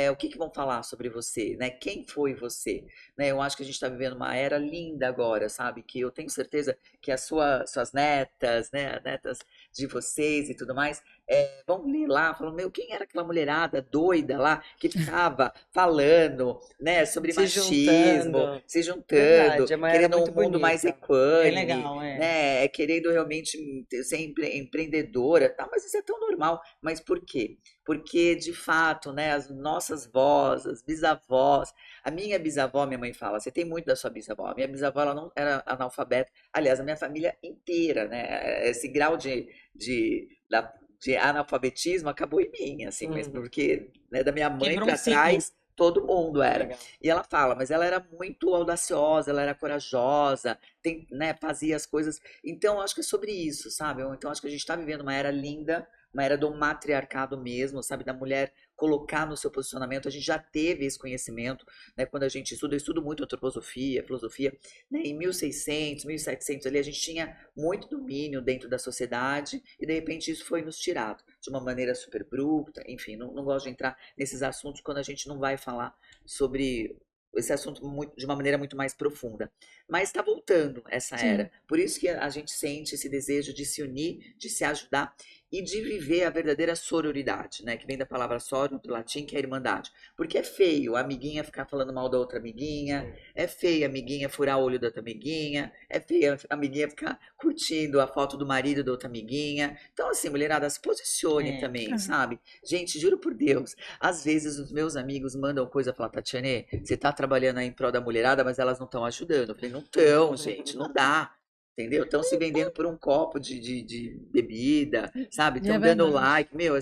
o que que vão falar sobre você, né? Quem foi você? Né, eu acho que a gente está vivendo uma era linda agora, sabe? Que eu tenho certeza que as suas netas, né, netas de vocês e tudo mais, vão ler lá, falando, meu, quem era aquela mulherada doida lá que ficava falando, né, sobre Se machismo, juntando. se juntando, Verdade, a Maia era querendo um muito mundo mais bonita. É equânime, legal, é. né, querendo realmente ser empreendedora, tá? Mas isso é tão normal. Mas por quê? Porque, de fato, né, as nossas vós, as bisavós, a minha bisavó, minha mãe fala, você tem muito da sua bisavó. A minha bisavó, ela não era analfabeta. Aliás, a minha família inteira, né, esse grau de analfabetismo acabou em mim, assim, mas porque, né, da minha mãe Quebrou um para ciclo. trás, todo mundo era. Legal. E ela fala, mas ela era muito audaciosa, ela era corajosa, né, fazia as coisas. Então, eu acho que é sobre isso, sabe? Então, acho que a gente está vivendo uma era linda, uma era do matriarcado mesmo, sabe? Da mulher colocar no seu posicionamento. A gente já teve esse conhecimento, né? Quando a gente estuda, eu estudo muito antroposofia, filosofia, né? Em 1600, 1700 ali, a gente tinha muito domínio dentro da sociedade e, de repente, isso foi nos tirado de uma maneira super abrupta. Enfim, não gosto de entrar nesses assuntos quando a gente não vai falar sobre esse assunto de uma maneira muito mais profunda. Mas está voltando essa era. Por isso que a gente sente esse desejo de se unir, de se ajudar e de viver a verdadeira sororidade, né? Que vem da palavra soror, do latim, que é irmandade. Porque é feio a amiguinha ficar falando mal da outra amiguinha, é feio a amiguinha furar o olho da outra amiguinha, é feio a amiguinha ficar curtindo a foto do marido da outra amiguinha. Então, assim, mulherada, se posicione também, sabe? Gente, juro por Deus, às vezes os meus amigos mandam coisa, falar, Tatiane, você tá trabalhando aí em prol da mulherada, mas elas não estão ajudando. Eu falei, não estão, gente, não dá. Entendeu? Estão se vendendo por um copo de bebida, sabe? Estão dando verdade. like. Meu,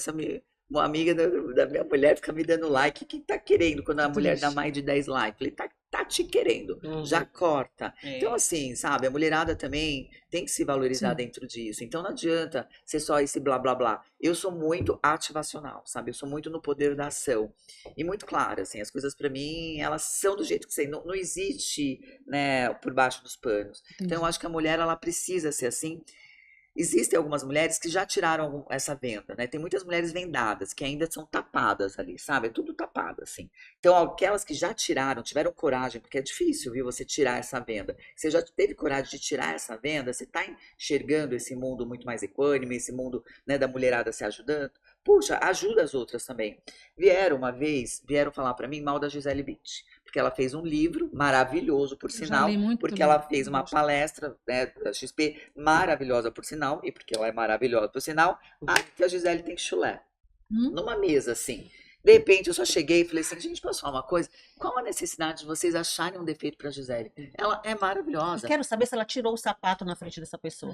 uma amiga da minha mulher fica me dando like. O que tá querendo quando a Que mulher dá triste. mais de 10 likes? Falei, tá te querendo. Já corta. Então, assim, sabe? A mulherada também tem que se valorizar Sim. dentro disso. Então, não adianta ser só esse blá, blá, blá. Eu sou muito ativacional, sabe? Eu sou muito no poder da ação. E muito claro, assim, as coisas pra mim, elas são do jeito que são. Não existe, né, por baixo dos panos. Então, eu acho que a mulher, ela precisa ser assim. Existem algumas mulheres que já tiraram essa venda, né? Tem muitas mulheres vendadas que ainda são tapadas ali, sabe? É tudo tapado, assim. Então, aquelas que já tiraram, tiveram coragem, porque é difícil, viu, você tirar essa venda. Você já teve coragem de tirar essa venda, você tá enxergando esse mundo muito mais equânime, esse mundo, né, da mulherada se ajudando. Puxa, ajuda as outras também. Vieram falar pra mim mal da Gisele Bündchen, porque ela fez um livro maravilhoso, por Já sinal, li muito porque também. ela fez uma palestra, né, da XP maravilhosa, por sinal, e porque ela é maravilhosa, por sinal, que a Gisele tem chulé. numa mesa, assim. De repente, eu só cheguei e falei assim, gente, posso falar uma coisa? Qual a necessidade de vocês acharem um defeito pra Gisele? Ela é Eu maravilhosa. quero saber se ela tirou o sapato na frente dessa pessoa.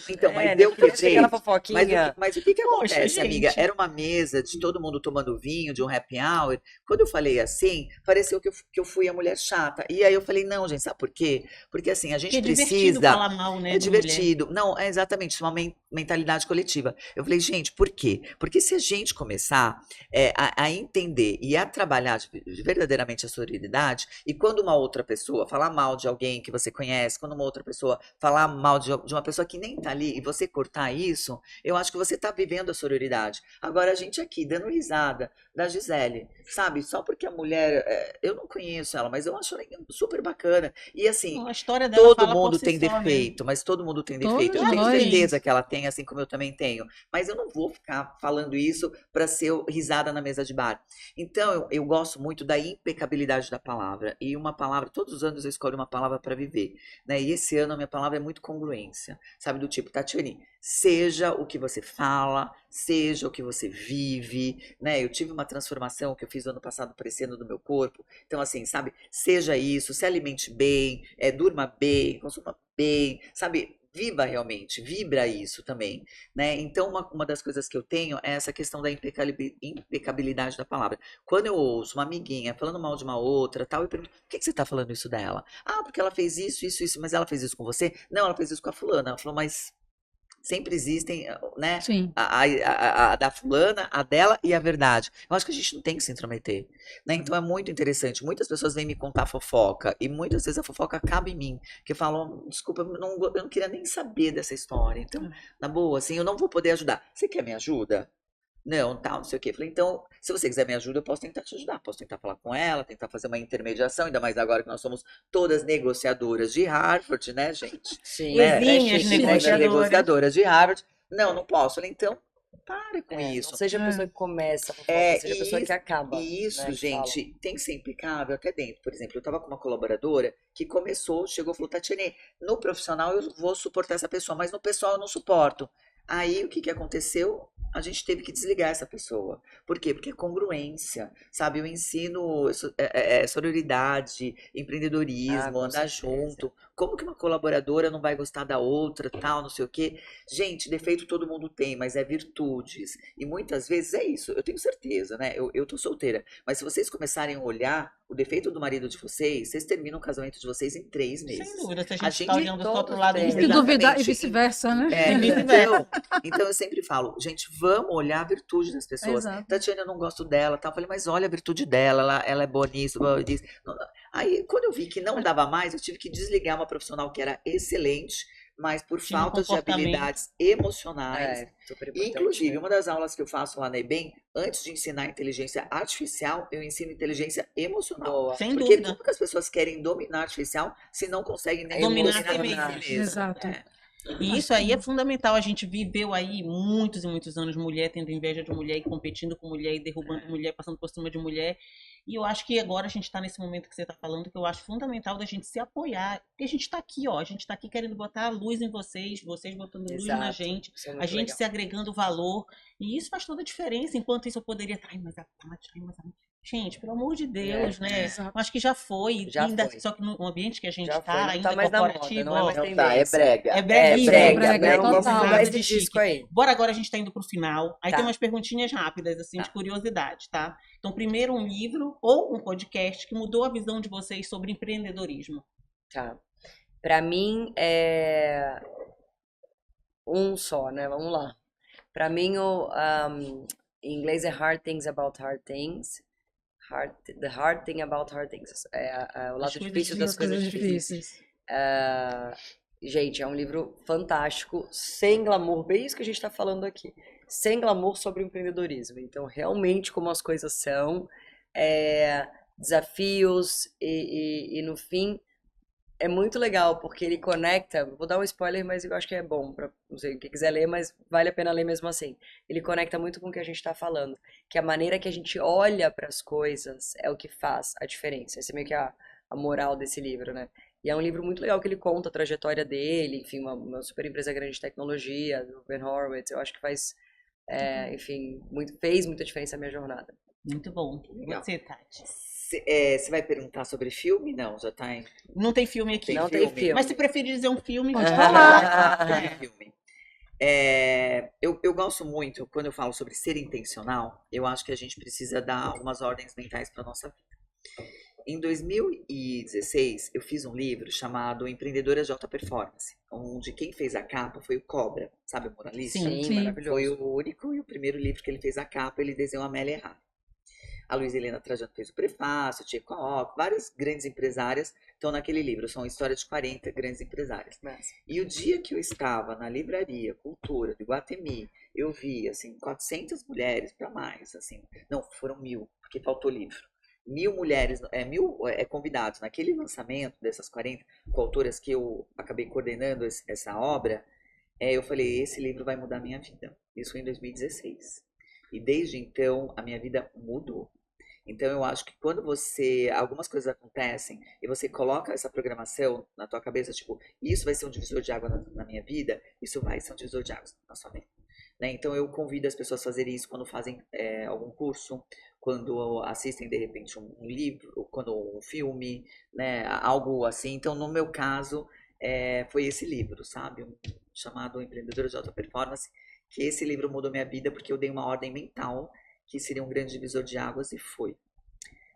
Então, mas né? eu Queria ter quebrei. aquela fofoquinha. Mas o que Poxa, acontece, amiga? gente. Era uma mesa de todo mundo tomando vinho, de um happy hour. Quando eu falei assim, pareceu que eu fui a mulher chata. E aí eu falei, não, gente, sabe por quê? Porque assim, a Que gente é divertido precisa. falar mal, né, É de mulher. divertido. Não, é exatamente, isso é uma mentalidade coletiva. Eu falei, gente, por quê? Porque se a gente começar a entender e a trabalhar verdadeiramente a sororidade, e quando uma outra pessoa falar mal de alguém que você conhece, quando uma outra pessoa falar mal de uma pessoa que nem tá ali, e você cortar isso, eu acho que você tá vivendo a sororidade. Agora, a gente aqui, dando risada da Gisele, sabe? Só porque a mulher, eu não conheço ela, mas eu acho ela super bacana. E assim, A história dela todo fala por mundo si tem só, né? defeito, mas todo mundo tem Todos defeito. Eu tenho nós. certeza que ela tem, assim como eu também tenho. Mas eu não vou ficar falando isso para ser risada na mesa de bar. Então, eu gosto muito da impecabilidade da palavra. E uma palavra, todos os anos eu escolho uma palavra para viver, né? E esse ano a minha palavra é muito congruência, sabe? Do tipo, Tatiane, seja o que você fala, seja o que você vive, né? Eu tive uma transformação que eu fiz ano passado aparecendo do meu corpo. Então, assim, sabe? Seja isso, se alimente bem, durma bem, consuma bem, sabe? Viva realmente, vibra isso também, né? Então, uma das coisas que eu tenho é essa questão da impecabilidade da palavra. Quando eu ouço uma amiguinha falando mal de uma outra, tal, eu pergunto, por que você tá falando isso dela? Ah, porque ela fez isso, isso, isso, mas ela fez isso com você? Não, ela fez isso com a fulana. Ela falou, mas sempre existem, né? Sim. A da fulana, a dela e a verdade. Eu acho que a gente não tem que se intrometer, né? Então é muito interessante. Muitas pessoas vêm me contar fofoca e muitas vezes a fofoca acaba em mim, que falam, desculpa, eu não queria nem saber dessa história. Então, na boa, assim, eu não vou poder ajudar. Você quer me ajuda? Não, tal, não sei o quê. Falei, então, se você quiser me ajuda, eu posso tentar te ajudar. Posso tentar falar com ela, tentar fazer uma intermediação, ainda mais agora que nós somos todas negociadoras de Harvard, né, gente? Sim, Né? Exímias chique, negociadoras. Negociadoras de Harvard. Não, não posso. Falei, então, pare com Não isso. seja a pessoa que começa a fofoca, É, seja a pessoa que acaba. e isso, né, que fala. gente, tem que ser impecável até dentro. Por exemplo, eu estava com uma colaboradora que começou, chegou e falou, Tatiane, no profissional eu vou suportar essa pessoa, mas no pessoal eu não suporto. Aí, o que que aconteceu? A gente teve que desligar essa pessoa. Por quê? Porque é congruência, sabe? Eu ensino sororidade, empreendedorismo, com andar certeza. junto. Como que uma colaboradora não vai gostar da outra, tal, não sei o quê? Gente, defeito todo mundo tem, mas é virtudes. E muitas vezes é isso, eu tenho certeza, né? Eu tô solteira. Mas se vocês começarem a olhar o defeito do marido de vocês, vocês terminam o casamento de vocês em 3 meses. Sem dúvida, se a A gente tá gente olhando só pro todos lado têm. Se duvidar, e Exatamente. vice-versa, né? É, E vice-versa. então eu sempre falo, gente, vamos olhar a virtude das pessoas. Exato. Tatiana, eu não gosto dela, tá? Eu falei, mas olha a virtude dela, ela é boa nisso, boa nisso. Aí, quando eu vi que não dava mais, eu tive que desligar uma profissional que era excelente, mas por Tinha um falta de comportamento. habilidades emocionais. É, super E, importante. inclusive, né? uma das aulas que eu faço lá na EBEM, antes de ensinar inteligência artificial, eu ensino inteligência emocional. Boa. Sem Porque dúvida. como que as pessoas querem dominar a artificial se não conseguem nem Dominar dominar a a si si mesmo. mesmo? Exato. É. E isso aí é fundamental. A gente viveu aí muitos e muitos anos mulher tendo inveja de mulher e competindo com mulher e derrubando mulher, passando por cima de mulher. E eu acho que agora a gente está nesse momento que você está falando, que eu acho fundamental da gente se apoiar. Porque a gente está aqui, ó. A gente está aqui querendo botar luz em vocês, vocês botando luz na Exato. gente, Isso é a muito gente legal. se agregando valor. E isso faz toda a diferença. Enquanto isso eu poderia estar, ai, mas a Tati, ai, mas a... Gente, pelo amor de Deus, né? Exato. Acho que já foi. Já ainda, foi. Só que no ambiente que a gente Já foi, está, não ainda tá mais na moda, corporativo, não é ó, mais Não tá, é tendência. brega. é É breguíssimo. brega, brega, total. vamos Nada mudar esse de disco chique. aí. Bora agora, a gente tá indo pro final. Aí Tá. tem umas perguntinhas rápidas, assim, Tá. de curiosidade, tá? Então, primeiro um livro ou um podcast que mudou a visão de vocês sobre empreendedorismo. Tá. Pra mim é um só, né? Vamos lá. Pra mim, em inglês é Hard Things About Hard Things. The Hard Thing About Hard Things. O As lado coisas difícil das As coisas coisas difíceis. difíceis. Gente, é um livro fantástico, sem glamour, bem isso que a gente tá falando aqui. Sem glamour sobre empreendedorismo. Então, realmente, como as coisas são, desafios e no fim, é muito legal, porque ele conecta, vou dar um spoiler, mas eu acho que é bom, pra, não sei, quem quiser ler, mas vale a pena ler mesmo assim. Ele conecta muito com o que a gente tá falando, que a maneira que a gente olha para as coisas é o que faz a diferença. Essa é meio que a moral desse livro, né? E é um livro muito legal que ele conta a trajetória dele, enfim, uma super empresa grande de tecnologia, do Ben Horowitz, eu acho que faz Enfim, fez muita diferença a minha jornada. Muito bom. Legal. Você, Tati? Você vai perguntar sobre filme? Não, já tá em. Não tem filme aqui. Não tem filme. Mas se prefere dizer um filme, Pode pode falar. falar. Sobre filme. Eu gosto muito, quando eu falo sobre ser intencional, eu acho que a gente precisa dar algumas ordens mentais para nossa vida. Em 2016, eu fiz um livro chamado Empreendedoras de Alta Performance, onde quem fez a capa foi o Cobra, sabe, o moralista? Sim, sim. Maravilhoso. Foi o único e o primeiro livro que ele fez a capa, ele desenhou a Amélia Earhart. A Luiza Helena Trajano fez o prefácio, Tia Cook, várias grandes empresárias estão naquele livro, são a história de 40 grandes empresárias. Mas, E o dia que eu estava na livraria Cultura de Guatemi, eu vi, assim, 400 mulheres para mais, assim, não, foram 1000, porque faltou livro. 1000 mulheres, 1000 convidados naquele lançamento dessas 40 coautoras que eu acabei coordenando essa obra, eu falei, esse livro vai mudar a minha vida. Isso foi em 2016. E desde então, a minha vida mudou. Então, eu acho que quando algumas coisas acontecem e você coloca essa programação na tua cabeça, tipo, isso vai ser um divisor de água na minha vida, isso vai ser um divisor de água na sua vida. Né? Então, eu convido as pessoas a fazerem isso quando fazem algum curso, quando assistem, de repente, um livro, quando um filme, né? Algo assim. Então, no meu caso, foi esse livro, sabe? Chamado Empreendedores de Alta Performance, que esse livro mudou minha vida porque eu dei uma ordem mental que seria um grande divisor de águas e foi.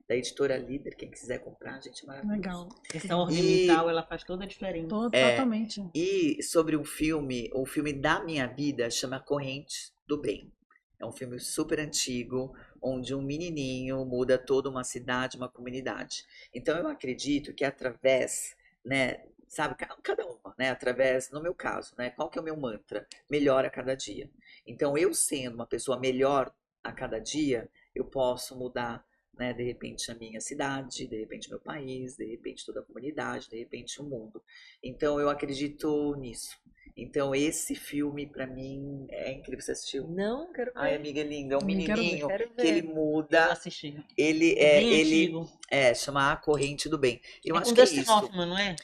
Da editora Líder, quem quiser comprar, gente, maravilhoso. Legal. Essa ordem mental, ela faz toda a diferença. Totalmente. E sobre o filme da minha vida chama Correntes do Bem. É um filme super antigo, onde um menininho muda toda uma cidade, uma comunidade. Então eu acredito que através, né, sabe, cada uma, né, através, no meu caso, né, qual que é o meu mantra? Melhor a cada dia. Então eu sendo uma pessoa melhor a cada dia, eu posso mudar, né, de repente a minha cidade, de repente meu país, de repente toda a comunidade, de repente o mundo. Então eu acredito nisso. Então esse filme pra mim é incrível. Você assistiu? não, quero ver. Ai, amiga linda, é um Também quero ver. menininho Quero que ele ver. Eu muda, assisti. ele É bem ele antigo. chama A Corrente do Bem. Eu É acho com que é Dustin isso. Hoffman, não é?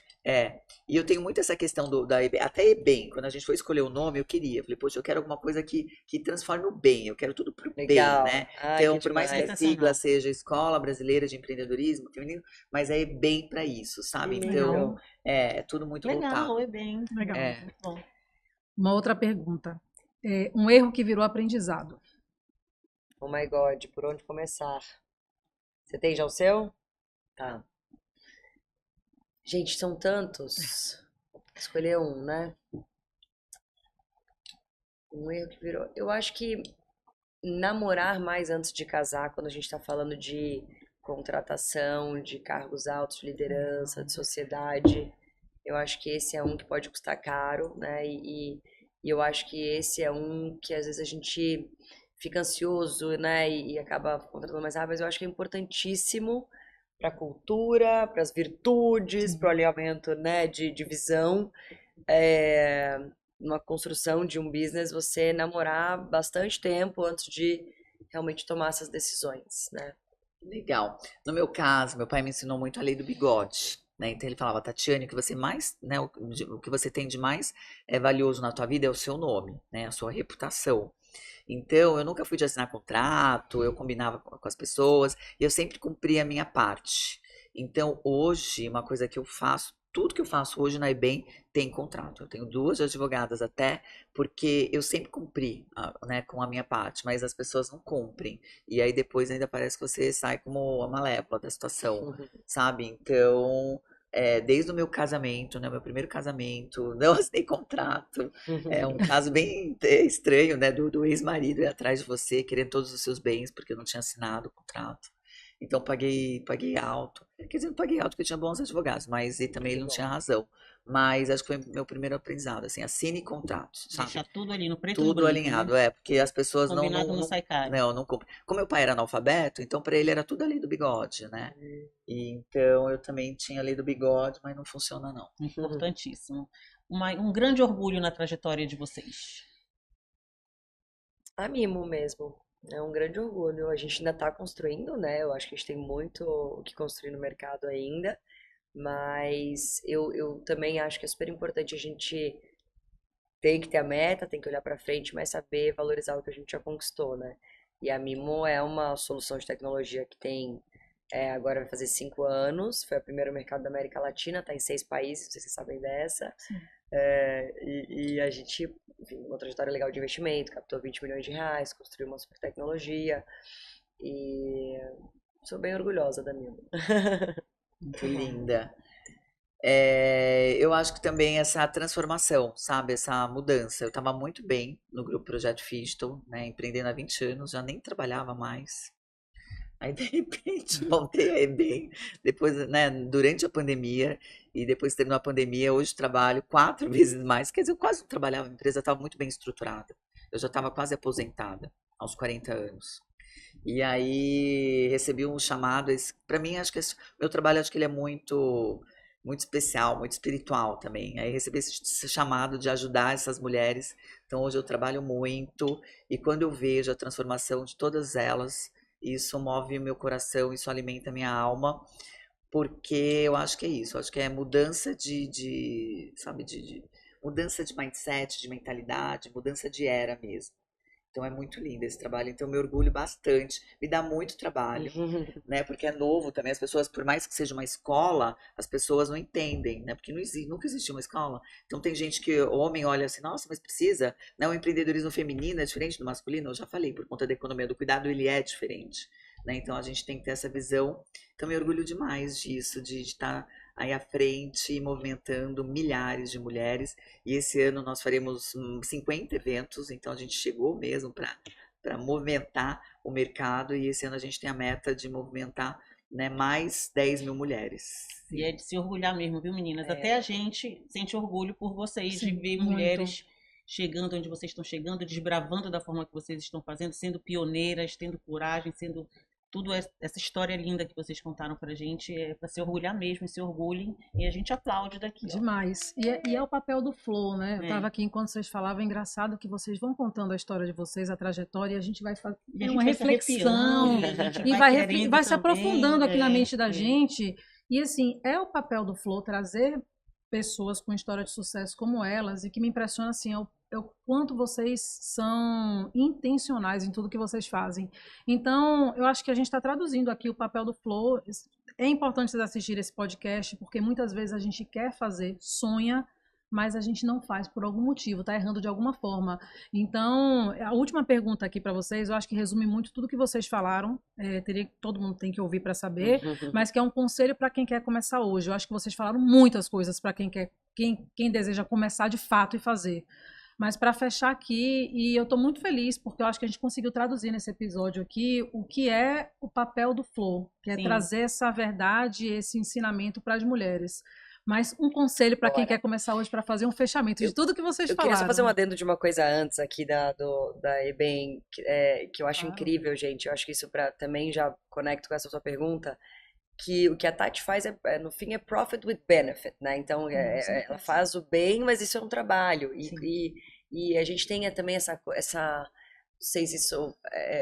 E eu tenho muito essa questão da EBEM, até EBEM, quando a gente foi escolher o nome, eu queria, falei, poxa, eu quero alguma coisa que transforme o bem, eu quero tudo pro bem, Legal. né? Ai, Então, que por mais que a demais. sigla Sensacional. seja Escola Brasileira de Empreendedorismo Feminino, mas é EBEM para isso, sabe? Que Então, Legal. é tudo muito Legal, voltado. é bem. Legal. Muito bom. Uma outra pergunta. Um erro que virou aprendizado. Oh my God, por onde começar? Você tem já o seu? Tá. Gente, são tantos. Escolher um, né? Um erro que virou. Eu acho que namorar mais antes de casar, quando a gente tá falando de contratação, de cargos altos, de liderança, de sociedade, eu acho que esse é um que pode custar caro, né? E eu acho que esse é um que às vezes a gente fica ansioso, né? E acaba contratando mais rápido, mas eu acho que é importantíssimo para a cultura, para as virtudes, para o alinhamento, né, de visão, numa construção de um business, você namorar bastante tempo antes de realmente tomar essas decisões, né? Legal. No meu caso, meu pai me ensinou muito a lei do bigode, né? Então ele falava, Tatiane, o que você mais, né, o que você tem de mais valioso na tua vida é o seu nome, né, a sua reputação. Então, eu nunca fui de assinar contrato, eu combinava com as pessoas, e eu sempre cumpria a minha parte. Então, hoje, uma coisa que eu faço, tudo que eu faço hoje na EBEM tem contrato. Eu tenho 2 advogadas até, porque eu sempre cumpri, né, com a minha parte, mas as pessoas não cumprem. E aí depois ainda parece que você sai como a malévola da situação, sabe? Então, desde o meu casamento, né, meu primeiro casamento, não assinei contrato. É um caso bem estranho, né, do ex-marido ir atrás de você, querendo todos os seus bens, porque eu não tinha assinado o contrato. Então, paguei alto. Quer dizer, não paguei alto porque eu tinha bons advogados, mas e também ele não tinha razão. Mas acho que foi meu primeiro aprendizado, assim, assine contratos, sabe? Deixar tudo ali no preto e no Tudo branco, alinhado, né? porque as pessoas Combinado não sai caro. não cumprem. Como meu pai era analfabeto, então para ele era tudo a lei do bigode, né? E então eu também tinha a lei do bigode, mas não funciona não. Importantíssimo. Um grande orgulho na trajetória de vocês. A Mimo mesmo. É um grande orgulho. A gente ainda está construindo, né? Eu acho que a gente tem muito o que construir no mercado ainda. Mas eu também acho que é super importante a gente tem que ter a meta, tem que olhar pra frente, mas saber valorizar o que a gente já conquistou, né? E a Mimo é uma solução de tecnologia que tem, agora vai fazer 5 anos, foi a primeira no mercado da América Latina, tá em 6 países, não sei se vocês sabem dessa. Sim. E a gente, enfim, uma trajetória legal de investimento, captou 20 milhões de reais, construiu uma super tecnologia e sou bem orgulhosa da Mimo. Muito linda. Eu acho que também essa transformação, sabe? Essa mudança. Eu estava muito bem no grupo Projeto Fisto, né? Empreendendo há 20 anos, já nem trabalhava mais. Aí, de repente, voltei a ir bem. Depois, né, durante a pandemia, e depois que terminou a pandemia, hoje trabalho 4 vezes mais. Quer dizer, eu quase não trabalhava, a empresa estava muito bem estruturada. Eu já estava quase aposentada, aos 40 anos. E aí recebi um chamado. Para mim, acho que meu trabalho, acho que ele é muito especial, muito espiritual também. Aí recebi esse chamado de ajudar essas mulheres. Então hoje eu trabalho muito e quando eu vejo a transformação de todas elas, isso move o meu coração, isso alimenta a minha alma, porque eu acho que é isso. Eu acho que é mudança sabe, mudança de mindset, de mentalidade, mudança de era mesmo. Então é muito lindo esse trabalho, então eu me orgulho bastante, me dá muito trabalho, né? Porque é novo também, as pessoas, por mais que seja uma escola, as pessoas não entendem, né? Porque nunca existiu uma escola. Então tem gente que, o homem olha assim, nossa, mas precisa, né? O empreendedorismo feminino é diferente do masculino, eu já falei, por conta da economia do cuidado, ele é diferente, né? Então a gente tem que ter essa visão. Então eu me orgulho demais disso, de estar aí à frente, movimentando milhares de mulheres. E esse ano nós faremos 50 eventos, então a gente chegou mesmo para movimentar o mercado. E esse ano a gente tem a meta de movimentar, né, mais 10 mil mulheres. E é de se orgulhar mesmo, viu, meninas? Até a gente sente orgulho por vocês, de Sim, ver muito. mulheres chegando onde vocês estão chegando, desbravando da forma que vocês estão fazendo, sendo pioneiras, tendo coragem, sendo tudo essa história linda que vocês contaram pra gente. É para se orgulhar mesmo, se orgulhem, e a gente aplaude daqui. Ó. Demais. E é o papel do flow, né? Eu É. estava aqui enquanto vocês falavam, é engraçado que vocês vão contando a história de vocês, a trajetória, e a gente vai fazer E a gente uma vai se reflexão arrepiando, a gente e querendo vai se também, aprofundando aqui na mente da é. gente. E assim, é o papel do flow trazer pessoas com história de sucesso como elas, e que me impressiona assim, é o quanto vocês são intencionais em tudo que vocês fazem. Então, eu acho que a gente está traduzindo aqui o papel do flow. É importante vocês assistirem esse podcast, porque muitas vezes a gente quer fazer, sonha, mas a gente não faz por algum motivo, tá errando de alguma forma. Então, a última pergunta aqui para vocês, eu acho que resume muito tudo que vocês falaram, todo mundo tem que ouvir para saber, mas que é um conselho para quem quer começar hoje. Eu acho que vocês falaram muitas coisas para quem deseja começar de fato e fazer. Mas para fechar aqui, e eu estou muito feliz porque eu acho que a gente conseguiu traduzir nesse episódio aqui o que é o papel do flow, que é Sim. trazer essa verdade, esse ensinamento para as mulheres. Mas um conselho para quem quer começar hoje para fazer um fechamento de tudo que vocês Eu falaram. queria só fazer um adendo de uma coisa antes aqui da EBEM, que eu acho incrível, gente. Eu acho que isso também já conecto com essa sua pergunta, que o que a Tati faz, no fim, é profit with benefit, né? Então, ela faz o bem, mas isso é um trabalho. E a gente tem também essa não sei se isso,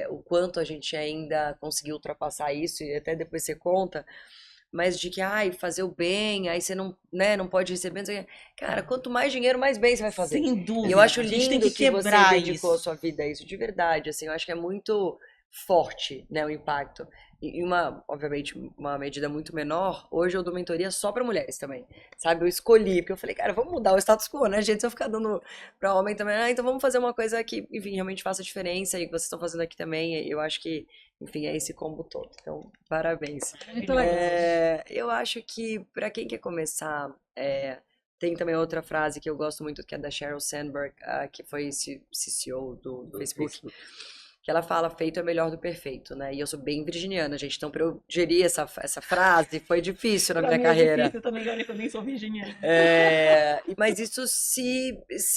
o quanto a gente ainda conseguiu ultrapassar isso, e até depois você conta, mas de que, fazer o bem, aí você não, né, não pode receber, não sei o quê. Cara, quanto mais dinheiro, mais bem você vai fazer. Sem dúvida. E eu acho A gente tem lindo que que você quebrar dedicou a isso. sua vida a isso, de verdade, assim, eu acho que é muito forte, né, o impacto. E obviamente, uma medida muito menor, hoje eu dou mentoria só para mulheres também, sabe? Eu escolhi, porque eu falei, cara, vamos mudar o status quo, né, gente? Se eu ficar dando para homem também, então vamos fazer uma coisa que, enfim, realmente faça diferença, e que vocês estão fazendo aqui também, eu acho que, enfim, é esse combo todo. Então, parabéns. Muito legal. Eu acho que, para quem quer começar, tem também outra frase que eu gosto muito, que é da Sheryl Sandberg, que foi CCO do Facebook. Que ela fala, feito é melhor do perfeito, né? E eu sou bem virginiana, gente. Então, pra eu gerir essa frase, foi difícil na minha carreira. É difícil também, olha que eu nem sou virginiana. Mas isso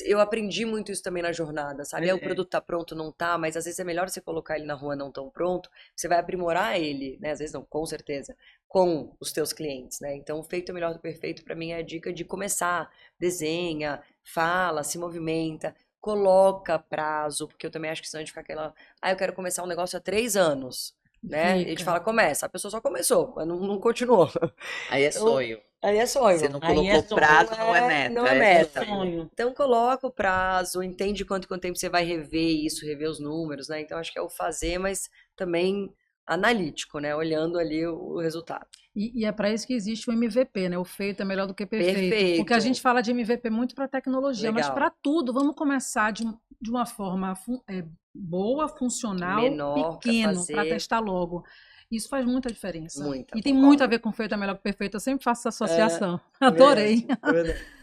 eu aprendi muito isso também na jornada, sabe? O produto tá pronto, não tá, mas às vezes é melhor você colocar ele na rua não tão pronto, você vai aprimorar ele, né? Às vezes não, com certeza, com os teus clientes, né? Então, feito é melhor do perfeito, pra mim é a dica de começar. Desenha, fala, se movimenta, coloca prazo, porque eu também acho que senão a gente fica aquela, eu quero começar um negócio há 3 anos, né? E a gente fala, começa, a pessoa só começou, mas não continuou. Aí é sonho. Aí é sonho. Você não Aí colocou é sonho. prazo, não é meta. Não é meta. Sonho. Então coloca o prazo, entende quanto tempo você vai rever isso, rever os números, né? Então acho que é o fazer, mas também analítico, né? Olhando ali o resultado. E é para isso que existe o MVP, né? O feito é melhor do que perfeito. Perfeito. Porque a gente fala de MVP muito para tecnologia, mas Legal. para tudo, vamos começar de uma forma boa, funcional, Menor, pra pequeno, fazer. para testar logo. Isso faz muita diferença. Muita, E tem concordo. muito a ver com feito é melhor que perfeito. Eu sempre faço essa associação. Adorei. Verdade.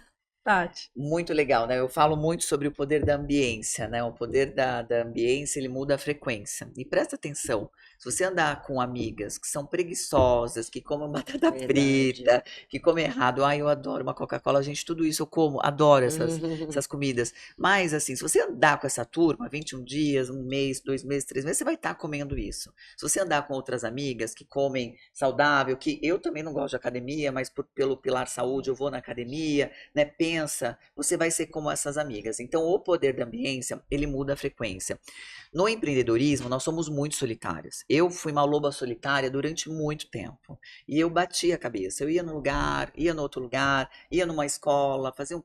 Tati. Muito legal, né? Eu falo muito sobre o poder da ambiência, né? O poder da ambiência, ele muda a frequência. E presta atenção, se você andar com amigas que são preguiçosas, que comem batata Verdade. frita, que comem errado, ai, eu adoro uma Coca-Cola, gente, tudo isso eu como, adoro essas comidas. Mas, assim, se você andar com essa turma, 21 dias, um mês, 2 meses, 3 meses, você vai estar comendo isso. Se você andar com outras amigas que comem saudável, que eu também não gosto de academia, mas pelo pilar saúde eu vou na academia, né? Pensa, você vai ser como essas amigas. Então, o poder da ambiência, ele muda a frequência. No empreendedorismo, nós somos muito solitários. Eu fui uma loba solitária durante muito tempo. E eu batia a cabeça. Eu ia num lugar, ia no outro lugar, ia numa escola, fazia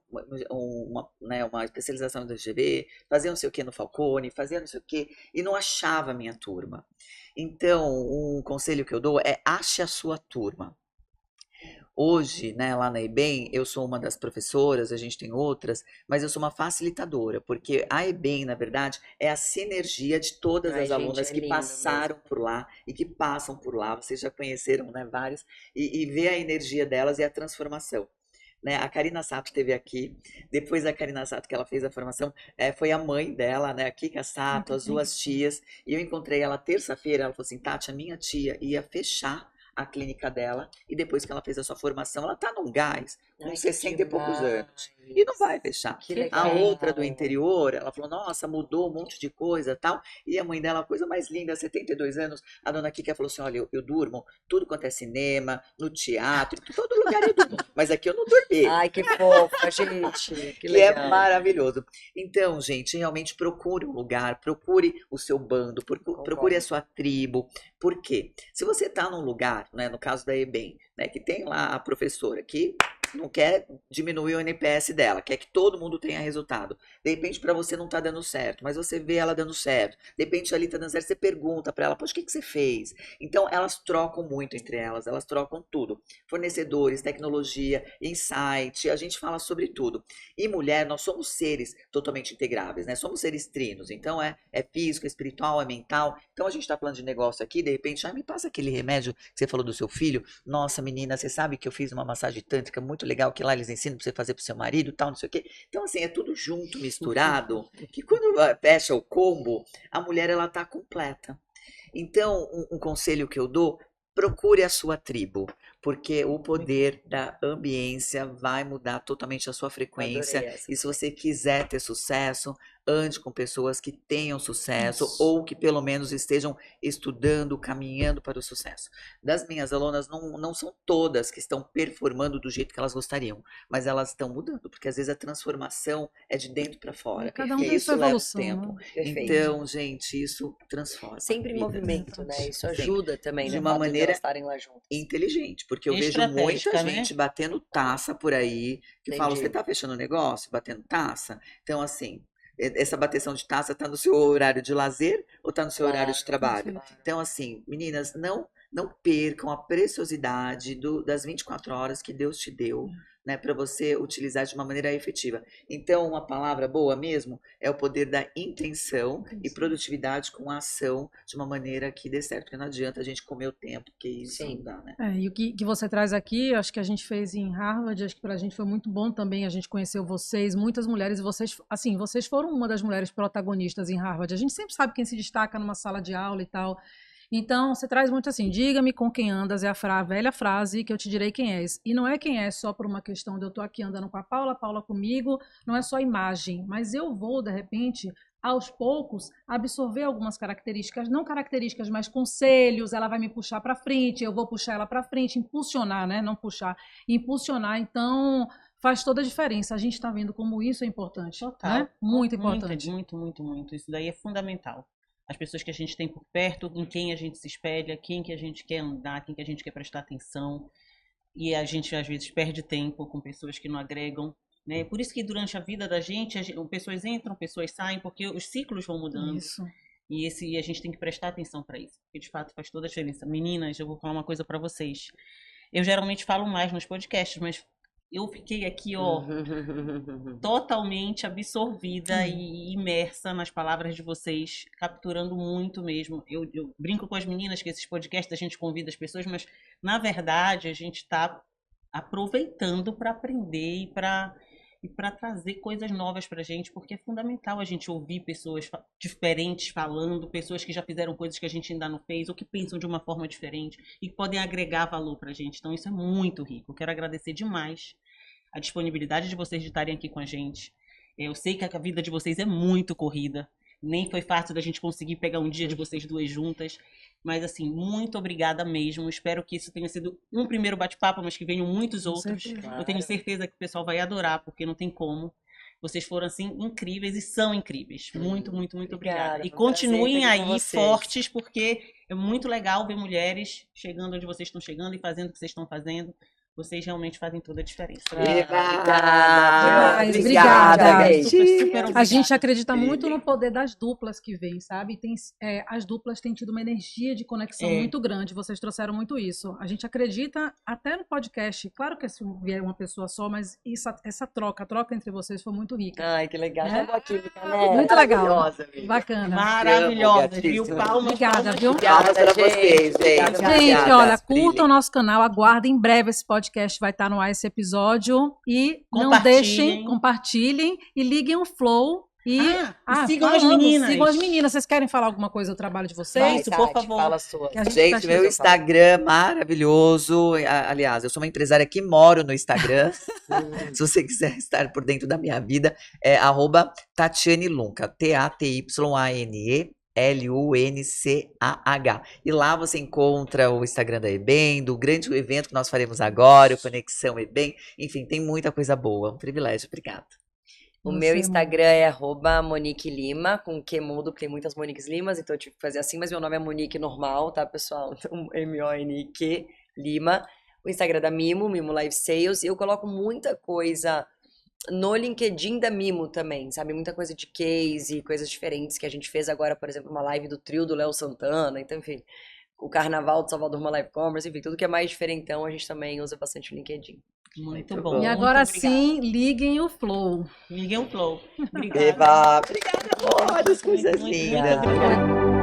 uma especialização do GV, fazia não sei o que no Falcone, fazia não sei o que, e não achava a minha turma. Então, um conselho que eu dou é ache a sua turma. Hoje, né, lá na EBEM, eu sou uma das professoras, a gente tem outras, mas eu sou uma facilitadora, porque a EBEM, na verdade, é a sinergia de todas Ai, as gente, alunas é que lindo passaram por lá e que passam por lá, vocês já conheceram, né, várias, e ver a energia delas e a transformação. Né? A Karina Sato esteve aqui, depois da Karina Sato que ela fez a formação, foi a mãe dela, né, a Kika Sato, as duas tias, e eu encontrei ela terça-feira, ela falou assim, Tati, a minha tia ia fechar a clínica dela, e depois que ela fez a sua formação, ela tá num gás, com Ai, que 60 e poucos anos, demais. e não vai fechar. Que A A legal. outra do interior, ela falou, nossa, mudou um monte de coisa tal, e a mãe dela, a coisa mais linda, 72 anos, a dona Kika falou assim, olha, eu durmo tudo quanto é cinema, no teatro, em todo lugar eu durmo, mas aqui eu não dormi. Ai, que fofa, gente. Que Que legal. é maravilhoso. Então, gente, realmente procure um lugar, procure o seu bando, procure a sua tribo. Por quê? Se você está num lugar, né, no caso da EBEM, né, que tem lá a professora que não quer diminuir o NPS dela, quer que todo mundo tenha resultado. De repente, para você não está dando certo, mas você vê ela dando certo. De repente, ali está dando certo, você pergunta para ela, poxa, o que você fez? Então, elas trocam muito entre elas trocam tudo. Fornecedores, tecnologia, insight, a gente fala sobre tudo. E mulher, nós somos seres totalmente integráveis, né? Somos seres trinos, então é físico, é espiritual, é mental. Então, a gente está falando de negócio aqui, de repente, me passa aquele remédio que você falou do seu filho. Nossa, menina, você sabe que eu fiz uma massagem tântrica muito legal, que lá eles ensinam para você fazer pro seu marido, tal, não sei o quê. Então, assim, é tudo junto, misturado, que quando fecha o combo, a mulher, ela tá completa. Então, um conselho que eu dou, procure a sua tribo, porque o poder da ambiência vai mudar totalmente a sua frequência. Adorei essa E se também. você quiser ter sucesso, ande com pessoas que tenham sucesso Isso. ou que pelo menos estejam estudando, caminhando para o sucesso. Das minhas alunas, não são todas que estão performando do jeito que elas gostariam, mas elas estão mudando, porque às vezes a transformação é de dentro para fora. Cada um E tem isso sua leva evolução. tempo. Né? Perfeito. Então, gente, isso transforma Sempre em vidas. movimento, né? Isso Sempre. ajuda também, De né? uma O fato maneira delas estarem lá juntas. inteligente, porque eu vejo Estratégica, muita né? gente batendo taça por aí, que fala, Entendi. você tá fechando negócio, batendo taça? Então, assim, essa bateção de taça tá no seu horário de lazer ou tá no seu horário de trabalho? Perfeito. Então, assim, meninas, não percam a preciosidade das 24 horas que Deus te deu, né, para você utilizar de uma maneira efetiva. Então, uma palavra boa mesmo é o poder da intenção e produtividade com a ação de uma maneira que dê certo, porque não adianta a gente comer o tempo, porque isso Sim. não dá, né? E o que você traz aqui, acho que a gente fez em Harvard, acho que pra gente foi muito bom também, a gente conheceu vocês, muitas mulheres, e vocês, assim, vocês foram uma das mulheres protagonistas em Harvard. A gente sempre sabe quem se destaca numa sala de aula e tal. Então, você traz muito assim, diga-me com quem andas, é a velha frase que eu te direi quem és. E não é quem é só por uma questão de eu estou aqui andando com a Paula comigo, não é só imagem, mas eu vou, de repente, aos poucos, absorver algumas características, não características, mas conselhos, ela vai me puxar para frente, eu vou puxar ela para frente, impulsionar, né? Não puxar, impulsionar. Então, faz toda a diferença. A gente está vendo como isso é importante. Total. Né? Muito importante. Muito. Isso daí é fundamental. As pessoas que a gente tem por perto, em quem a gente se espelha, quem que a gente quer andar, quem que a gente quer prestar atenção. e a gente às vezes perde tempo com pessoas que não agregam, né? Por isso que durante a vida da gente, pessoas entram, pessoas saem, porque os ciclos vão mudando. Isso. E a gente tem que prestar atenção para isso, porque de fato faz toda a diferença. Meninas, eu vou falar uma coisa para vocês. Eu geralmente falo mais nos podcasts, mas eu fiquei aqui, ó, totalmente absorvida e imersa nas palavras de vocês, capturando muito mesmo. Eu brinco com as meninas que esses podcasts a gente convida as pessoas, mas na verdade a gente está aproveitando para aprender e para trazer coisas novas para a gente, porque é fundamental a gente ouvir pessoas diferentes falando, pessoas que já fizeram coisas que a gente ainda não fez, ou que pensam de uma forma diferente e que podem agregar valor para a gente. Então isso é muito rico. Eu quero agradecer demais a disponibilidade de vocês de estarem aqui com a gente. Eu sei que a vida de vocês é muito corrida, nem foi fácil da gente conseguir pegar um dia de vocês duas juntas, mas assim, muito obrigada mesmo. Espero que isso tenha sido um primeiro bate-papo, mas que venham muitos outros. Eu tenho certeza que o pessoal vai adorar, porque não tem como. Vocês foram assim incríveis e são incríveis. Muito, muito, muito obrigada. E continuem aí fortes, porque é muito legal ver mulheres chegando onde vocês estão chegando e fazendo o que vocês estão fazendo. Vocês realmente fazem toda a diferença. Obrigada, gente. A gente acredita muito no poder das duplas que vêm, sabe? As duplas têm tido uma energia de conexão muito grande. Vocês trouxeram muito isso. A gente acredita até no podcast. Claro que se vier uma pessoa só, mas essa troca, a troca entre vocês foi muito rica. Ai, que legal. É? Muito legal. Bacana. Maravilhosa, viu? Palmas. Obrigada, viu? Obrigada pra vocês, gente. Gente, olha, curtam o nosso canal, aguardem em breve esse podcast, vai estar no ar esse episódio e não deixem, compartilhem e liguem o Flow e sigam as meninas. Sigam as meninas. Vocês querem falar alguma coisa do trabalho de vocês? Isso, por favor. Fala a sua. Gente, meu Instagram maravilhoso. Aliás, eu sou uma empresária que moro no Instagram. Se você quiser estar por dentro da minha vida, é @Tatiane Lunca, TATYANE LUNCAH. E lá você encontra o Instagram da EBEM, do grande evento que nós faremos agora, o Conexão EBEM. Enfim, tem muita coisa boa. Um privilégio. Obrigada. O meu Instagram é @Monique Lima, com Q mudo, porque tem muitas Moniques Limas, então eu tive que fazer assim, mas meu nome é Monique normal, tá, pessoal? Então, MONIQ Lima. O Instagram da Mimo Live Sales, e eu coloco muita coisa no LinkedIn da Mimo também, sabe? Muita coisa de case, coisas diferentes que a gente fez agora, por exemplo, uma live do trio do Léo Santana, então, enfim, o Carnaval de Salvador, uma live commerce, enfim, tudo que é mais diferentão, a gente também usa bastante o LinkedIn. Muito bom. E agora sim, liguem o Flow. Liguem o Flow. Obrigada. Obrigada, amor, as coisas lindas. Muito obrigada.